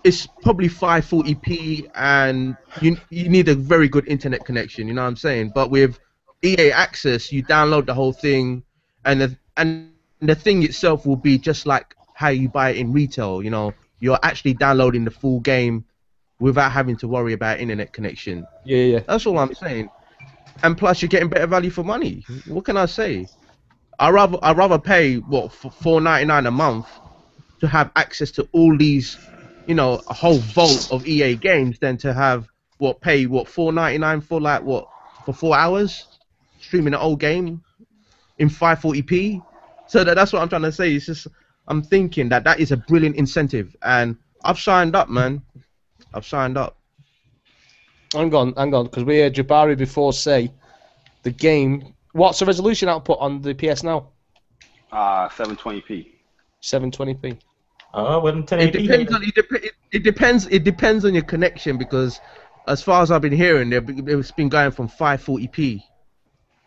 It's probably 540p, and you need a very good internet connection. You know what I'm saying? But with EA Access, you download the whole thing, and the thing itself will be just like how you buy it in retail. You know, you're actually downloading the full game without having to worry about internet connection. Yeah. That's all I'm saying. And plus, you're getting better value for money. What can I say? I'd rather pay for $4.99 a month to have access to all these, you know, a whole vault of EA games than to have pay $4.99 for 4 hours streaming an old game in 540p. So that's what I'm trying to say. It's just I'm thinking that is a brilliant incentive, and I've signed up, man. I've signed up. Hang on, because we heard Jabari before say the game. What's the resolution output on the PS Now? 720p. 720p. Wouldn't 1080p? It depends on your connection, because as far as I've been hearing, it's been going from 540p.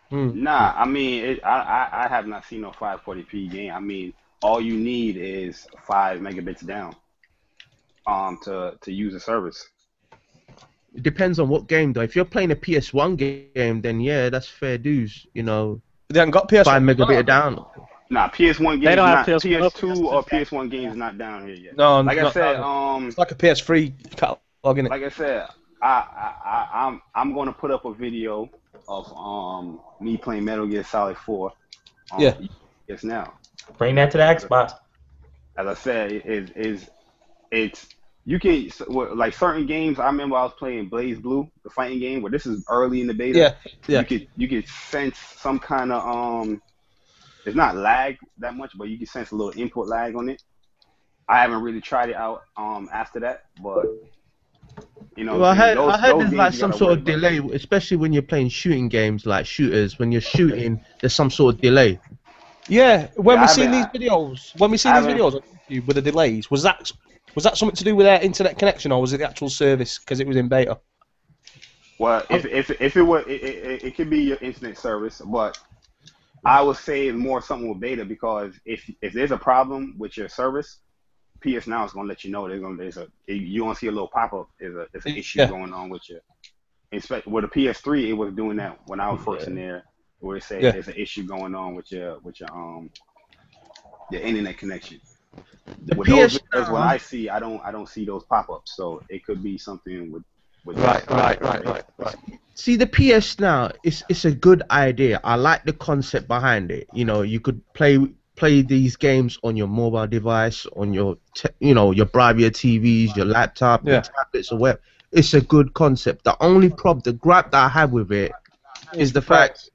Nah, I mean, I have not seen no 540p game. I mean, all you need is 5 megabits down to use the service. It depends on what game, though. If you're playing a PS1 game, then yeah, that's fair dues. You know, they haven't got PS1 5 megabit down. Nah, PS1 games not PS2 or PS1 games not down here yet. No, like I said, it's like a PS3 catalog, isn't it? Like I said, I'm gonna put up a video of me playing Metal Gear Solid 4. Yes, now. Bring that to the Xbox. As I said, it's you can like certain games. I remember I was playing Blaze Blue, the fighting game, where this is early in the beta. Yeah. You could sense some kind of it's not lag that much, but you can sense a little input lag on it. I haven't really tried it out after that, but you know. Well, I heard there's like some sort of delay, especially when you're playing shooting games like shooters. When you're shooting, there's some sort of delay. Yeah, when we seen these videos on YouTube with the delays, was that something to do with their internet connection, or was it the actual service because it was in beta? Well, if it were, it could be your internet service, but I would say it's more something with beta, because if there's a problem with your service, PS Now is gonna let you know. You're gonna see a little pop up. There's an issue going on with you. With the PS3, it was doing that when I was first in there, where it said there's an issue going on with your internet connection. With those videos, what I see, I don't see those pop ups. So it could be something with Right. See, the PS Now, it's a good idea. I like the concept behind it. You know, you could play these games on your mobile device, on your your Bravia TVs, your laptop, your tablets, or whatever. It's a good concept. The only the gripe that I have with it is the price.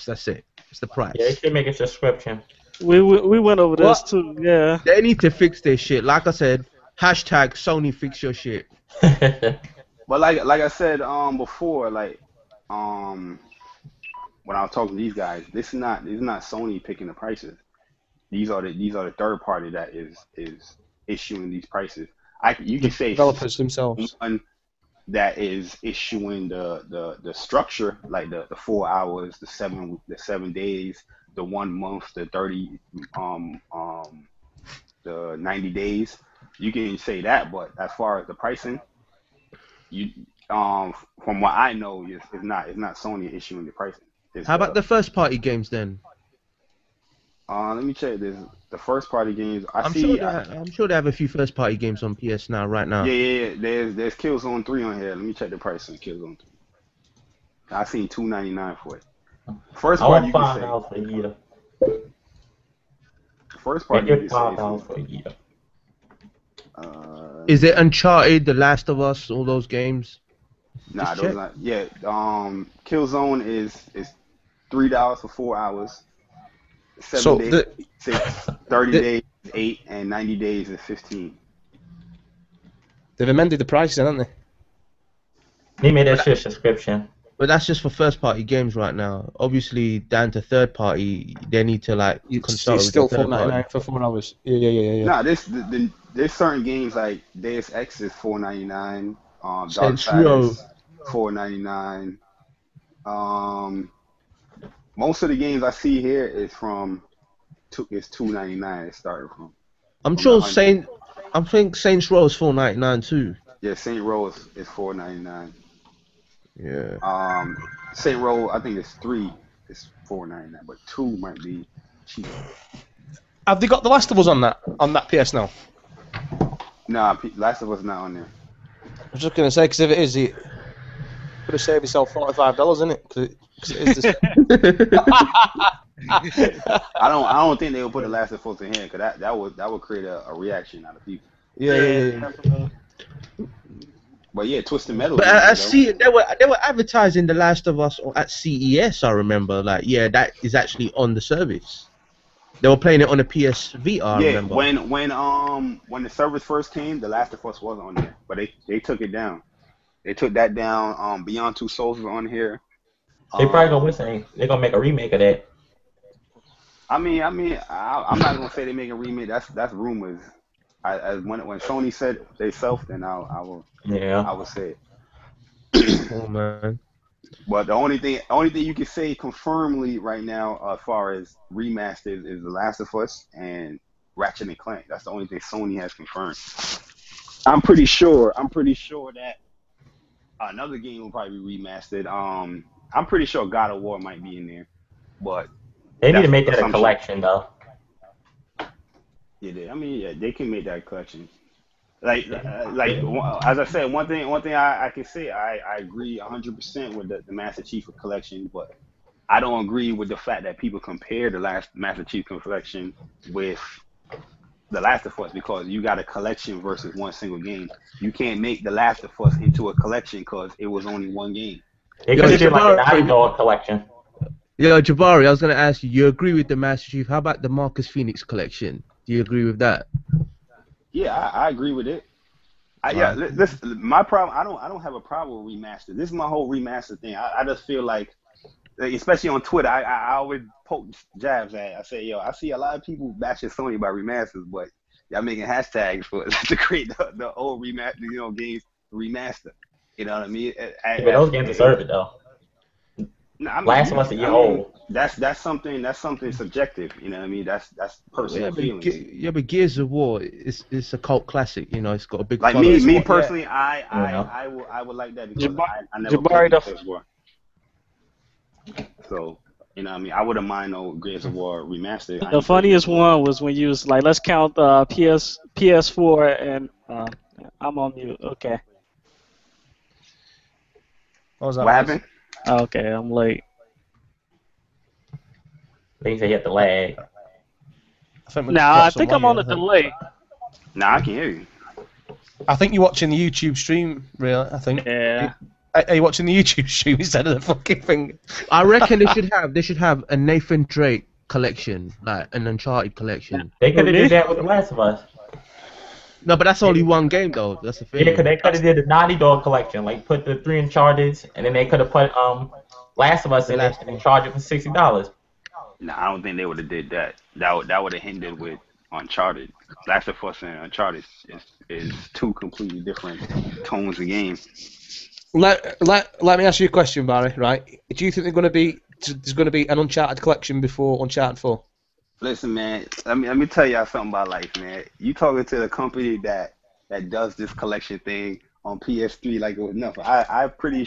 That's it. It's the price. Yeah, they should make a subscription. We went over this too. Yeah. They need to fix their shit. Like I said, hashtag Sony fix your shit. But like I said before, like when I was talking to these guys, this is not Sony picking the prices. These are the third party that is issuing these prices. You can say developers themselves. that is issuing the structure, like the 4 hours, the 7 days, the 1 month, the 30 the 90 days. You can say that, but as far as the pricing, you from what I know, it's not Sony issuing the pricing. How about the first party games then? Let me check this. The first party games. I'm sure they have a few first party games on PS now, right now. Yeah. There's Killzone 3 on here. Let me check the price on Killzone 3. I seen $2.99 for it. First party you can say. $5 a year. First party you can say. $5 for a year. Is it Uncharted, The Last of Us, all those games? Nah, those not. Yeah. Killzone is $3 for 4 hours. 7 days, 6, 30 days, 8, and 90 days is 15. They've amended the prices, haven't they? They made that shit subscription. But that's just for first party games right now. Obviously, down to third party, they need to like consult. It's still $4.99 for 4 hours. Yeah. Nah, there's certain games like Deus Ex is $4.99. Darksiders is $4.99. Most of the games I see here is $2.99. It started from. I think Saints Row is $4.99 too. Yeah, Saints Row is $4.99. Yeah. Saints Row, I think it's 3 is $4.99, but 2 might be cheaper. Have they got The Last of Us on that PS now? Nah, Last of Us not on there. I was just gonna say, because if it is, you could have saved yourself $45, isn't it? Because it is the I don't think they will put The Last of Us in here, because that would create a reaction out of people. Yeah. But yeah, Twisted Metal. But I see they were advertising The Last of Us at CES. I remember, like, yeah, that is actually on the service. They were playing it on the PS Vita. I remember. when the service first came, The Last of Us was on there, but they took it down. They took that down. Beyond Two Souls was on here. They probably gonna listen. They're gonna make a remake of that. I'm not gonna say they make a remake. That's rumors. When Sony said they self, then I will say it. Oh man. But the only thing you can say confirmedly right now, as far as remasters, is The Last of Us and Ratchet and Clank. That's the only thing Sony has confirmed. I'm pretty sure that another game will probably be remastered. I'm pretty sure God of War might be in there, but they need to make that a collection though. Yeah, they can make that a collection. Like as I said, one thing I can say, I agree 100% with the Master Chief Collection, but I don't agree with the fact that people compare the last Master Chief Collection with The Last of Us, because you got a collection versus one single game. You can't make The Last of Us into a collection because it was only one game. They could have did like a Naughty Dog collection. Yo, Jabari, I was gonna ask you. You agree with the Master Chief? How about the Marcus Phoenix collection? Do you agree with that? Yeah, I agree with it. My problem. I don't have a problem with remaster. This is my whole remaster thing. I just feel like, especially on Twitter, I always poke jabs at. I say, yo, I see a lot of people bashing Sony about remasters, but y'all making hashtags for to create the old remaster, games remaster. You know what I mean? But those games deserve it though. Last of Us a year old. That's something subjective. You know what I mean? That's personal feelings. Yeah, but Gears of War it's a cult classic. It's got a big. Like me personally, I would like that because I never played Gears of War. So I wouldn't mind no Gears of War remastered. The funniest one was when you was like, let's count PS4 and I'm on mute. Okay. What happened? Okay, I'm late. They say you have to lag. I think I'm on a delay. Nah, I can hear you. I think you're watching the YouTube stream, really. I think. Yeah. Are you watching the YouTube stream instead of the fucking thing? I reckon they should have a Nathan Drake collection, like an Uncharted collection. They could have did that with The Last of Us. No, but that's only one game though. That's the thing. Yeah, because they could have did the Naughty Dog collection, like put the 3 Uncharted, and then they could have put Last of Us in it and charge it for $60. Nah, I don't think they would have did that. That would have hindered with Uncharted. Last of Us and Uncharted is two completely different tones of game. Let me ask you a question, Barry. Right? Do you think there's going to be an Uncharted collection before Uncharted 4? Listen, man. Let me tell y'all something about life, man. You talking to the company that does this collection thing on PS3 like it was nothing. I'm pretty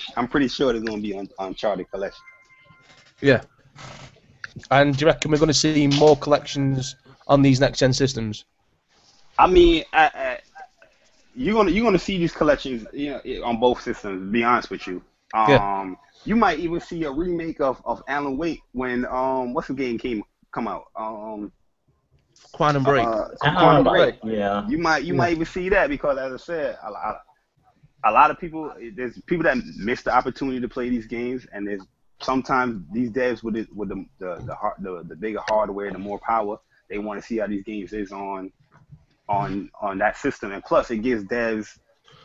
sure there's going to be an Uncharted collection. Yeah. And do you reckon we're going to see more collections on these next-gen systems? I mean, you're gonna see these collections, on both systems. To be honest with you, you might even see a remake of Alan Wake when what's the game come out? Quantum Break. Quantum Break. Yeah. You might even see that because, as I said, a lot of people, there's people that miss the opportunity to play these games, and there's sometimes these devs with the bigger hardware, the more power, they want to see how these games is on that system, and plus it gives devs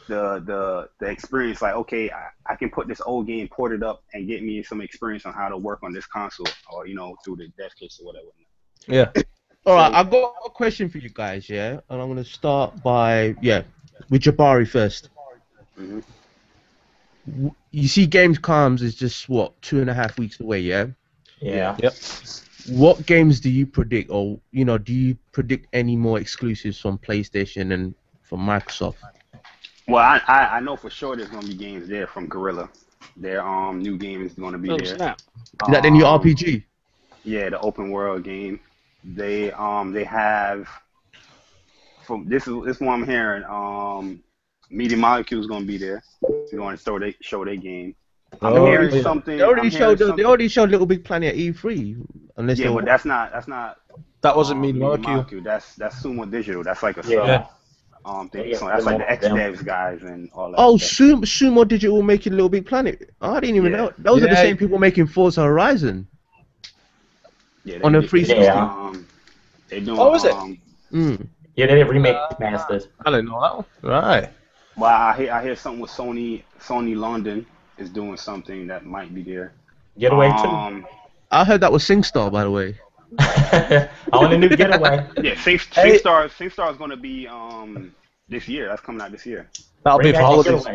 the experience. Like, okay, I can put this old game ported up and get me some experience on how to work on this console, or through the dev kits or whatever. Yeah. All right, I've got a question for you guys, and I'm gonna start by with Jabari first. Mm-hmm. You see, Gamescom is just 2.5 weeks away, Yeah. Yep. What games do you predict, or do you predict any more exclusives from PlayStation and from Microsoft? Well, I know for sure there's gonna be games there from Guerrilla. Their new game is gonna be there. Snap. Is that the new RPG? Yeah, the open world game. They have from this is what I'm hearing. Media Molecule's gonna be there. They're going to show their game. I'm hearing something. They already showed Little Big Planet at E3. But that's not. That wasn't Media Molecule. That's Sumo Digital. That's like a sub thing. So that's like the X-Devs guys and all that. Oh, stuff. Sumo Digital making Little Big Planet. Oh, I didn't even know. Those are the same people making Forza Horizon. Yeah, on the 360. They doing. Oh, is it? Yeah, they did remake Masters. I didn't know that one. Right. Well, I hear something with Sony. Sony London is doing something that might be there. Getaway too. I heard that was SingStar, by the way. On the new Getaway. Yeah, SingStar is going to be this year. That's coming out this year. That'll be for holidays.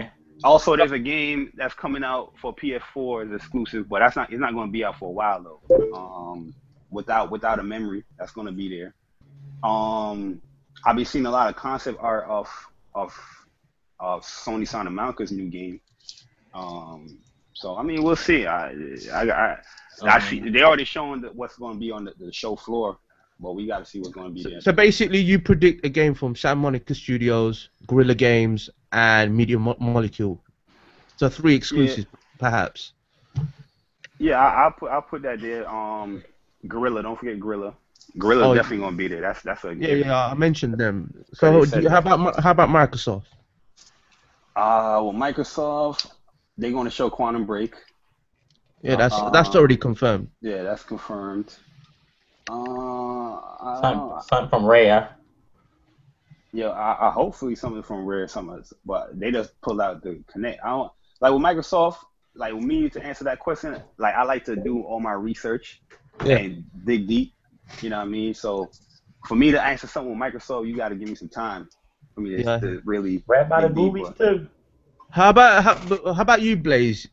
Also, there's a game that's coming out for PS4 as exclusive, but it's not going to be out for a while though. Without a memory, that's going to be there. I've been seeing a lot of concept art of Sony Santa Monica's new game. So I mean, we'll see. I see they already showing what's going to be on the show floor, but we got to see what's going to be there. So basically, you predict a game from Santa Monica Studios, Guerrilla Games, and Media Molecule. So 3 exclusives, perhaps. Yeah, I'll put that there. Guerrilla, don't forget Guerrilla. Guerrilla's definitely going to be there. That's a I mentioned them. So how about Microsoft? Well, Microsoft, they're going to show Quantum Break. Yeah, that's already confirmed. Yeah, that's confirmed. Something from Rare. Yeah, I hopefully something from Rare, but they just pull out the Connect. I don't like with Microsoft. Like with me to answer that question, like I like to do all my research and dig deep. You know what I mean? So for me to answer something with Microsoft, you got to give me some time for me to really. Read by the movies too. How about you, Blaze?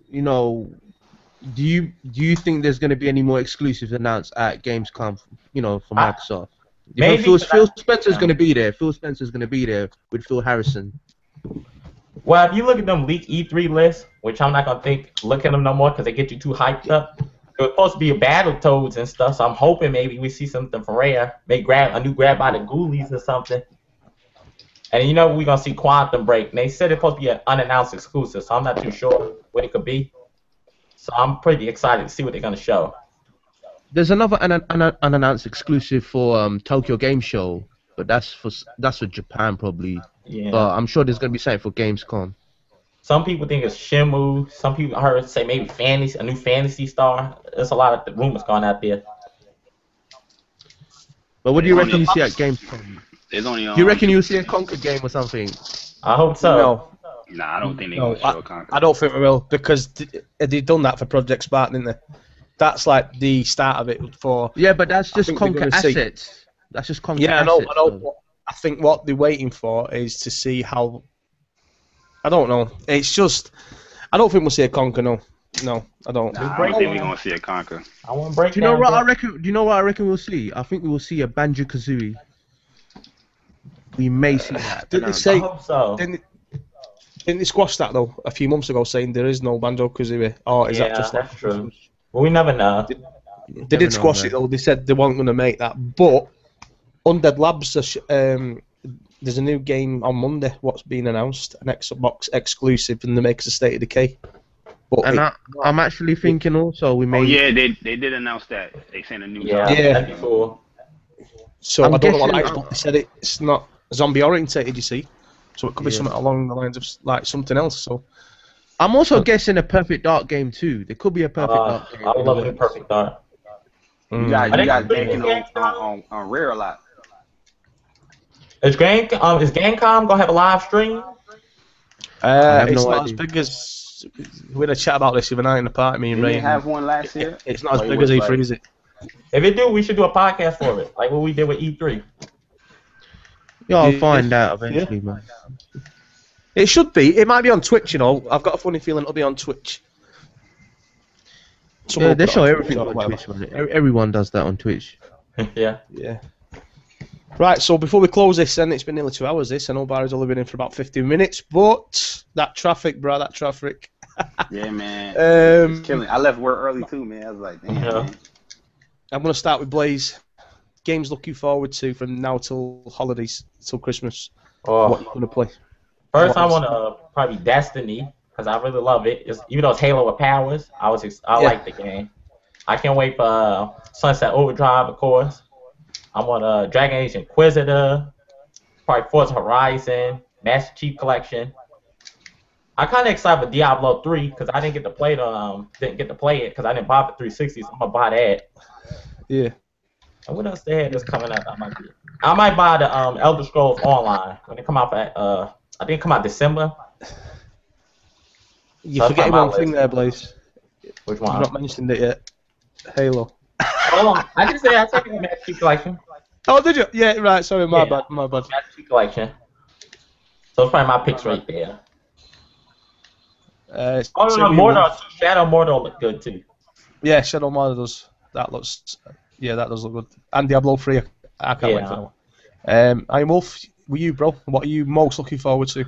Do you think there's going to be any more exclusives announced at Gamescom? For Microsoft. Maybe Phil Spencer's going to be there. Phil Spencer's going to be there with Phil Harrison. Well, if you look at them leaked E3 lists, which I'm not gonna look at them no more because they get you too hyped up. It was supposed to be a Battletoads and stuff, so I'm hoping maybe we see something from Rare. Maybe grab a new grab by the Ghoulies or something. And we're gonna see Quantum Break. And they said it's supposed to be an unannounced exclusive, so I'm not too sure what it could be. So I'm pretty excited to see what they're gonna show. There's another unannounced exclusive for Tokyo Game Show, but that's for Japan probably. Yeah. But I'm sure there's gonna be something for Gamescom. Some people think it's Shenmue. Some people heard say maybe a new Fantasy Star. There's a lot of rumors going out there. But what do you reckon you see at Gamescom? Do you reckon you'll see a Conquer game or something? I hope so. No. Nah, I don't think they're going to show a Conquer. I don't think we will, because they've done that for Project Spartan, didn't they? That's like the start of it for... Yeah, but that's just Conquer assets. That's just conquer Yeah, assets, I know. I think what they're waiting for is to see how. I don't know. It's just. I don't think we'll see a conquer. No, I don't. Nah, I don't think we're gonna see a conquer. I want to break. Do you know what I reckon? Do you know what I reckon we'll see? I think we will see a Banjo Kazooie. We may see that. Didn't they say? I hope so. Didn't they squash that though a few months ago, saying there is no Banjo Kazooie? Or is that just that's true? Well, we never know. They did squash it though. They said they weren't going to make that, but Undead Labs. There's a new game on Monday. What's been announced? An Xbox exclusive, and they make a State of Decay. But and I'm actually thinking also we may. Oh yeah, they did announce that. They sent a new. Yeah, that'd be cool. So I don't know what Xbox. They said it's not zombie orientated. You see, so it could be something along the lines of like something else. So I'm also guessing a Perfect Dark game too. There could be a Perfect Dark game. I would love a Perfect Dark. You got banking on Rare a lot. Is Gamecom gonna have a live stream? It's not as big as we had a chat about this the other night in the party. Me and Ray. Didn't have one last year. It's not as big as E3, is it? If it do, we should do a podcast for it, like what we did with E3. Yeah, I'll find out eventually, man. It should be. It might be on Twitch. You know, I've got a funny feeling it'll be on Twitch. Yeah, they show everything on Twitch, man. Everyone does that on Twitch. Yeah. Right, so before we close this, then it's been nearly 2 hours. I know Bari's only been in for about 15 minutes, but that traffic, bro, that traffic. Yeah, man. It's killing. I left work early too, man. I was like, damn. Man. I'm gonna start with Blaze. Games looking forward to from now till holidays, till Christmas. What you gonna play? First, I want to probably Destiny because I really love it. Even though it's Halo with powers, I like the game. I can't wait for Sunset Overdrive, of course. I want Dragon Age Inquisitor, probably Forza Horizon, Master Chief Collection. I'm kind of excited for Diablo 3 because I didn't get to play it because I didn't buy it for 360, so I'm gonna buy that. Yeah. And what else they had that's coming out? I might buy the Elder Scrolls Online when it come out. I think it come out December. You're forgetting one thing there, Blaze. Which one? You've not mentioned it yet. Halo. Hold on. I didn't say I took the Master Chief Collection. Oh, did you? Yeah, right. Sorry, my bad. Master Chief Collection. So it's probably my picks right there. Mordor. Shadow Mordor look good too. Yeah, Shadow Mordor does. That does look good. And Diablo 3. I can't wait for that one. IronWolf, with you, bro. What are you most looking forward to?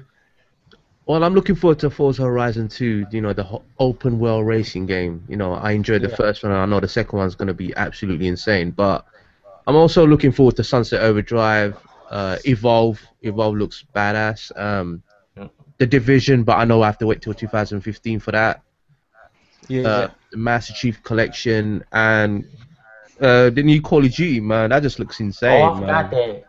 Well, I'm looking forward to Forza Horizon 2, you know, the open world racing game. You know, I enjoyed the first one, and I know the second one's going to be absolutely insane. But I'm also looking forward to Sunset Overdrive, Evolve. Evolve looks badass. The Division, but I know I have to wait till 2015 for that. The Master Chief Collection, and the new Call of Duty, man. That just looks insane, I forgot that.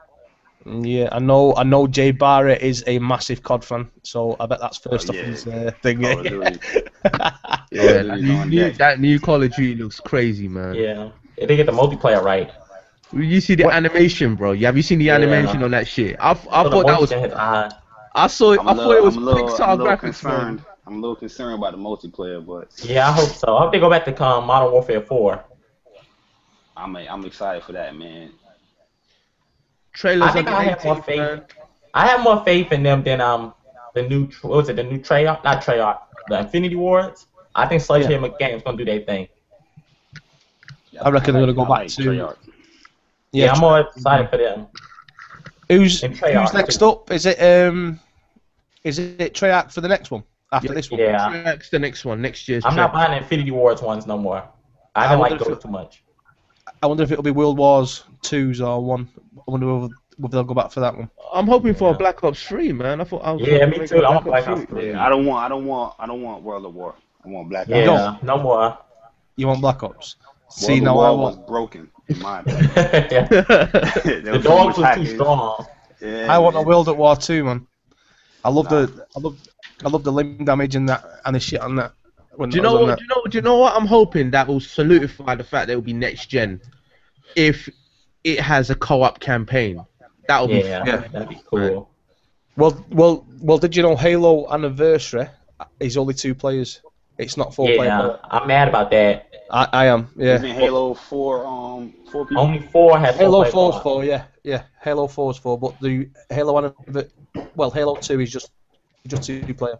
Yeah, I know Jay Barrett is a massive COD fan, so I bet that's first off his thing. That new Call of Duty looks crazy, man. Yeah, they get the multiplayer right. You see the animation, bro? Have you seen the animation on that shit? I thought that was. I thought it was Pixar graphics, man. I'm a little concerned about the multiplayer, but yeah, I hope so. I hope they go back to Modern Warfare 4. I'm excited for that, man. Trailers. I think I have more faith. Man. I have more faith in them than the new Treyarch, not Treyarch, the Infinity Wards. I think Sledgehammer Games gonna do their thing. I reckon they're gonna go back to Treyarch. Yeah, I'm more excited for them. Who's next up? Is it Treyarch for the next one after this one? Yeah, Treyarch's the next one. Next year's. I'm not buying the Infinity Wards ones no more. I don't like those too much. I wonder if it'll be World Wars 2s or 1. I wonder if they'll go back for that one. I'm hoping for a Black Ops 3, man. Me too. I want Black Ops 3. I don't want World of War. I want Black Ops. Yeah, no more. You want Black Ops? See, now I was broken in my opinion. The dogs was too strong. Yeah, I want a World at War 2, man. I love the limb damage and the shit on that. Do you know what? I'm hoping that will solidify the fact that it will be next gen, if it has a co-op campaign. That will that'd be cool. Well, did you know Halo Anniversary is only 2 players? It's not 4-player. Yeah, I'm mad about that. I am. Yeah. Isn't Halo 4 4 people? Only 4 has Halo 4 4's 4. Yeah. Halo 4's 4, but the Halo 1 of it, well, Halo 2 is just 2-player.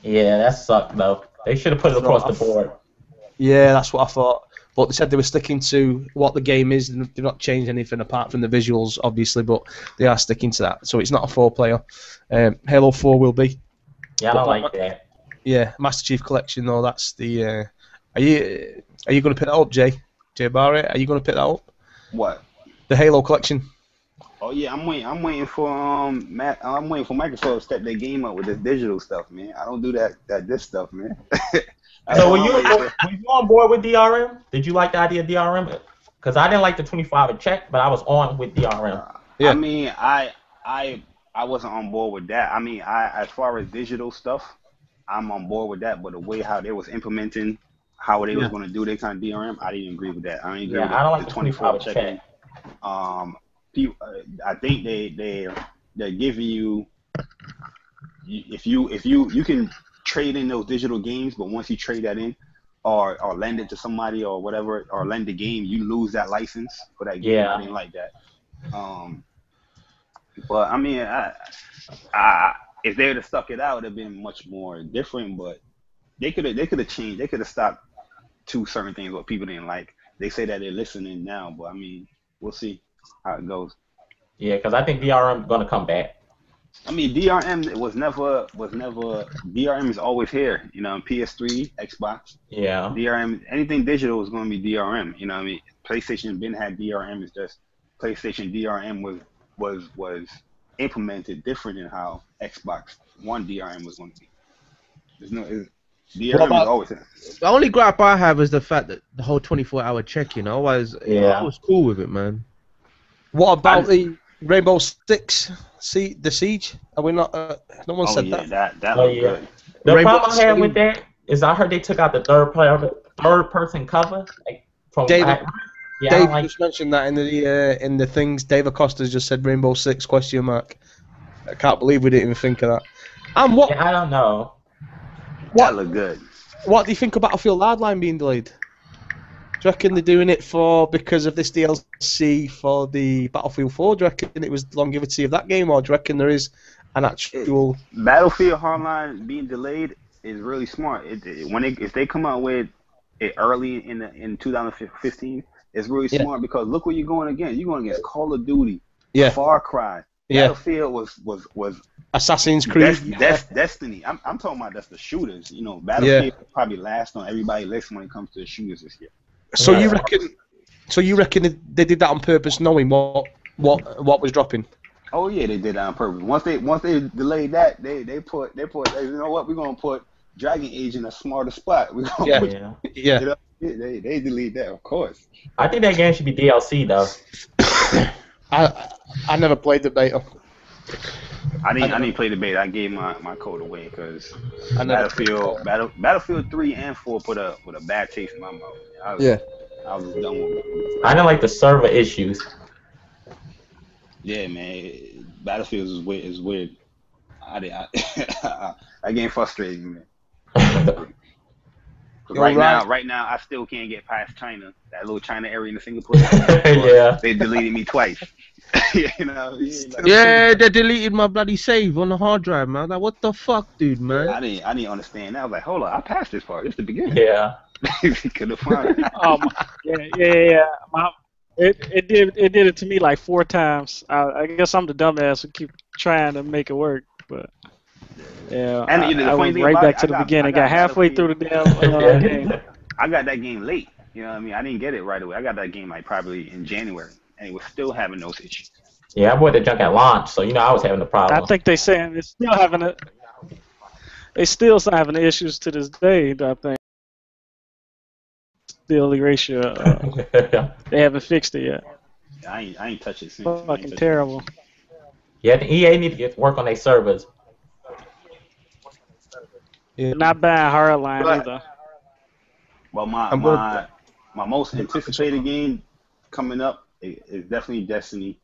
Yeah, that sucked though. They should have put it across the board. Yeah, that's what I thought. But they said they were sticking to what the game is. They've not changed anything apart from the visuals, obviously, but they are sticking to that. So it's not a 4-player. Halo 4 will be. Yeah, I don't like that. Yeah, Master Chief Collection, though, that's the... Are you going to pick that up, Jay Bari? Are you going to pick that up? What? The Halo Collection. Oh yeah, I'm waiting for Microsoft to step their game up with this digital stuff, man. I don't do this stuff, man. So were you on board with DRM? Did you like the idea of DRM? Because I didn't like the 24-hour check, but I was on with DRM. Yeah. I mean, I wasn't on board with that. I mean, as far as digital stuff, I'm on board with that. But the way how they was implementing how they was going to do their kind of DRM, I didn't agree with that. I didn't agree with I don't like the the 24-hour 24-hour check. I think they're giving you if you can trade in those digital games, but once you trade that in or lend it to somebody or whatever, or lend the game, you lose that license for that game. Yeah. I didn't like that. But I mean, if they would have stuck it out, it would have been much more different. But they could have changed. They could have stopped 2 certain things what people didn't like. They say that they're listening now, but I mean, we'll see how it goes. Yeah, because I think DRM is going to come back. I mean, DRM was never DRM is always here. You know, PS3, Xbox. Yeah. DRM, anything digital is going to be DRM. You know what I mean? PlayStation been had DRM. It's just PlayStation DRM was implemented different than how Xbox One DRM was going to be. DRM is always here. The only gripe I have is the fact that the whole 24-hour check, you know, I was cool with it, man. What about the Rainbow Six, the Siege? Are we not? No one said that. That was good. The problem I had with that is I heard they took out the third person cover. Like, from David just mentioned that in the things. Dave Acosta's just said Rainbow Six ? I can't believe we didn't even think of that. And what? I don't know. That looked good. What do you think of Battlefield Hardline being delayed? Do you reckon they're doing it because of this DLC for the Battlefield 4? Do you reckon it was the longevity of that game, or do you reckon there is an actual... Battlefield Hardline being delayed is really smart. If they come out with it early in 2015, it's really smart because look where you're going against. You're going against Call of Duty, Far Cry. Battlefield was Assassin's Creed. That's Destiny. I'm talking about that's the shooters. You know, Battlefield probably last on everybody's list when it comes to the shooters this year. So you reckon they did that on purpose, knowing what was dropping? Oh yeah, they did that on purpose. Once they delayed that, they put you know what, we're gonna put Dragon Age in a smarter spot. They delete that, of course. I think that game should be DLC though. I never played the beta. I didn't play the beta. I gave my code away because Battlefield 3 and 4 put a bad taste in my mouth. I was done with it. I didn't like the server issues. Yeah, man, Battlefield is weird. That game frustrating, man. Right now, I still can't get past China. That little China area in the Singapore. They deleted me twice. You know. Yeah, they deleted my bloody save on the hard drive, man. Like, what the fuck, dude, man? I didn't understand. I was like, hold on, I passed this part. It's the beginning. Yeah. Couldn't find it. Yeah. It did it to me like 4 times. I guess I'm the dumbass who keep trying to make it work, but. Yeah, and I went right back to the beginning. Got halfway through the damn game. I got that game late. You know what I mean? I didn't get it right away. I got that game like probably in January, and it was still having those issues. Yeah, I bought the junk at launch, so you know I was having the problem. I think they saying it's still having the issues to this day. I think still the ratio. They haven't fixed it yet. I ain't touched it since. Fucking terrible. Yeah, the EA need to get to work on their servers. Yeah. Not bad Hardline either. Well, my most anticipated game coming up is definitely Destiny.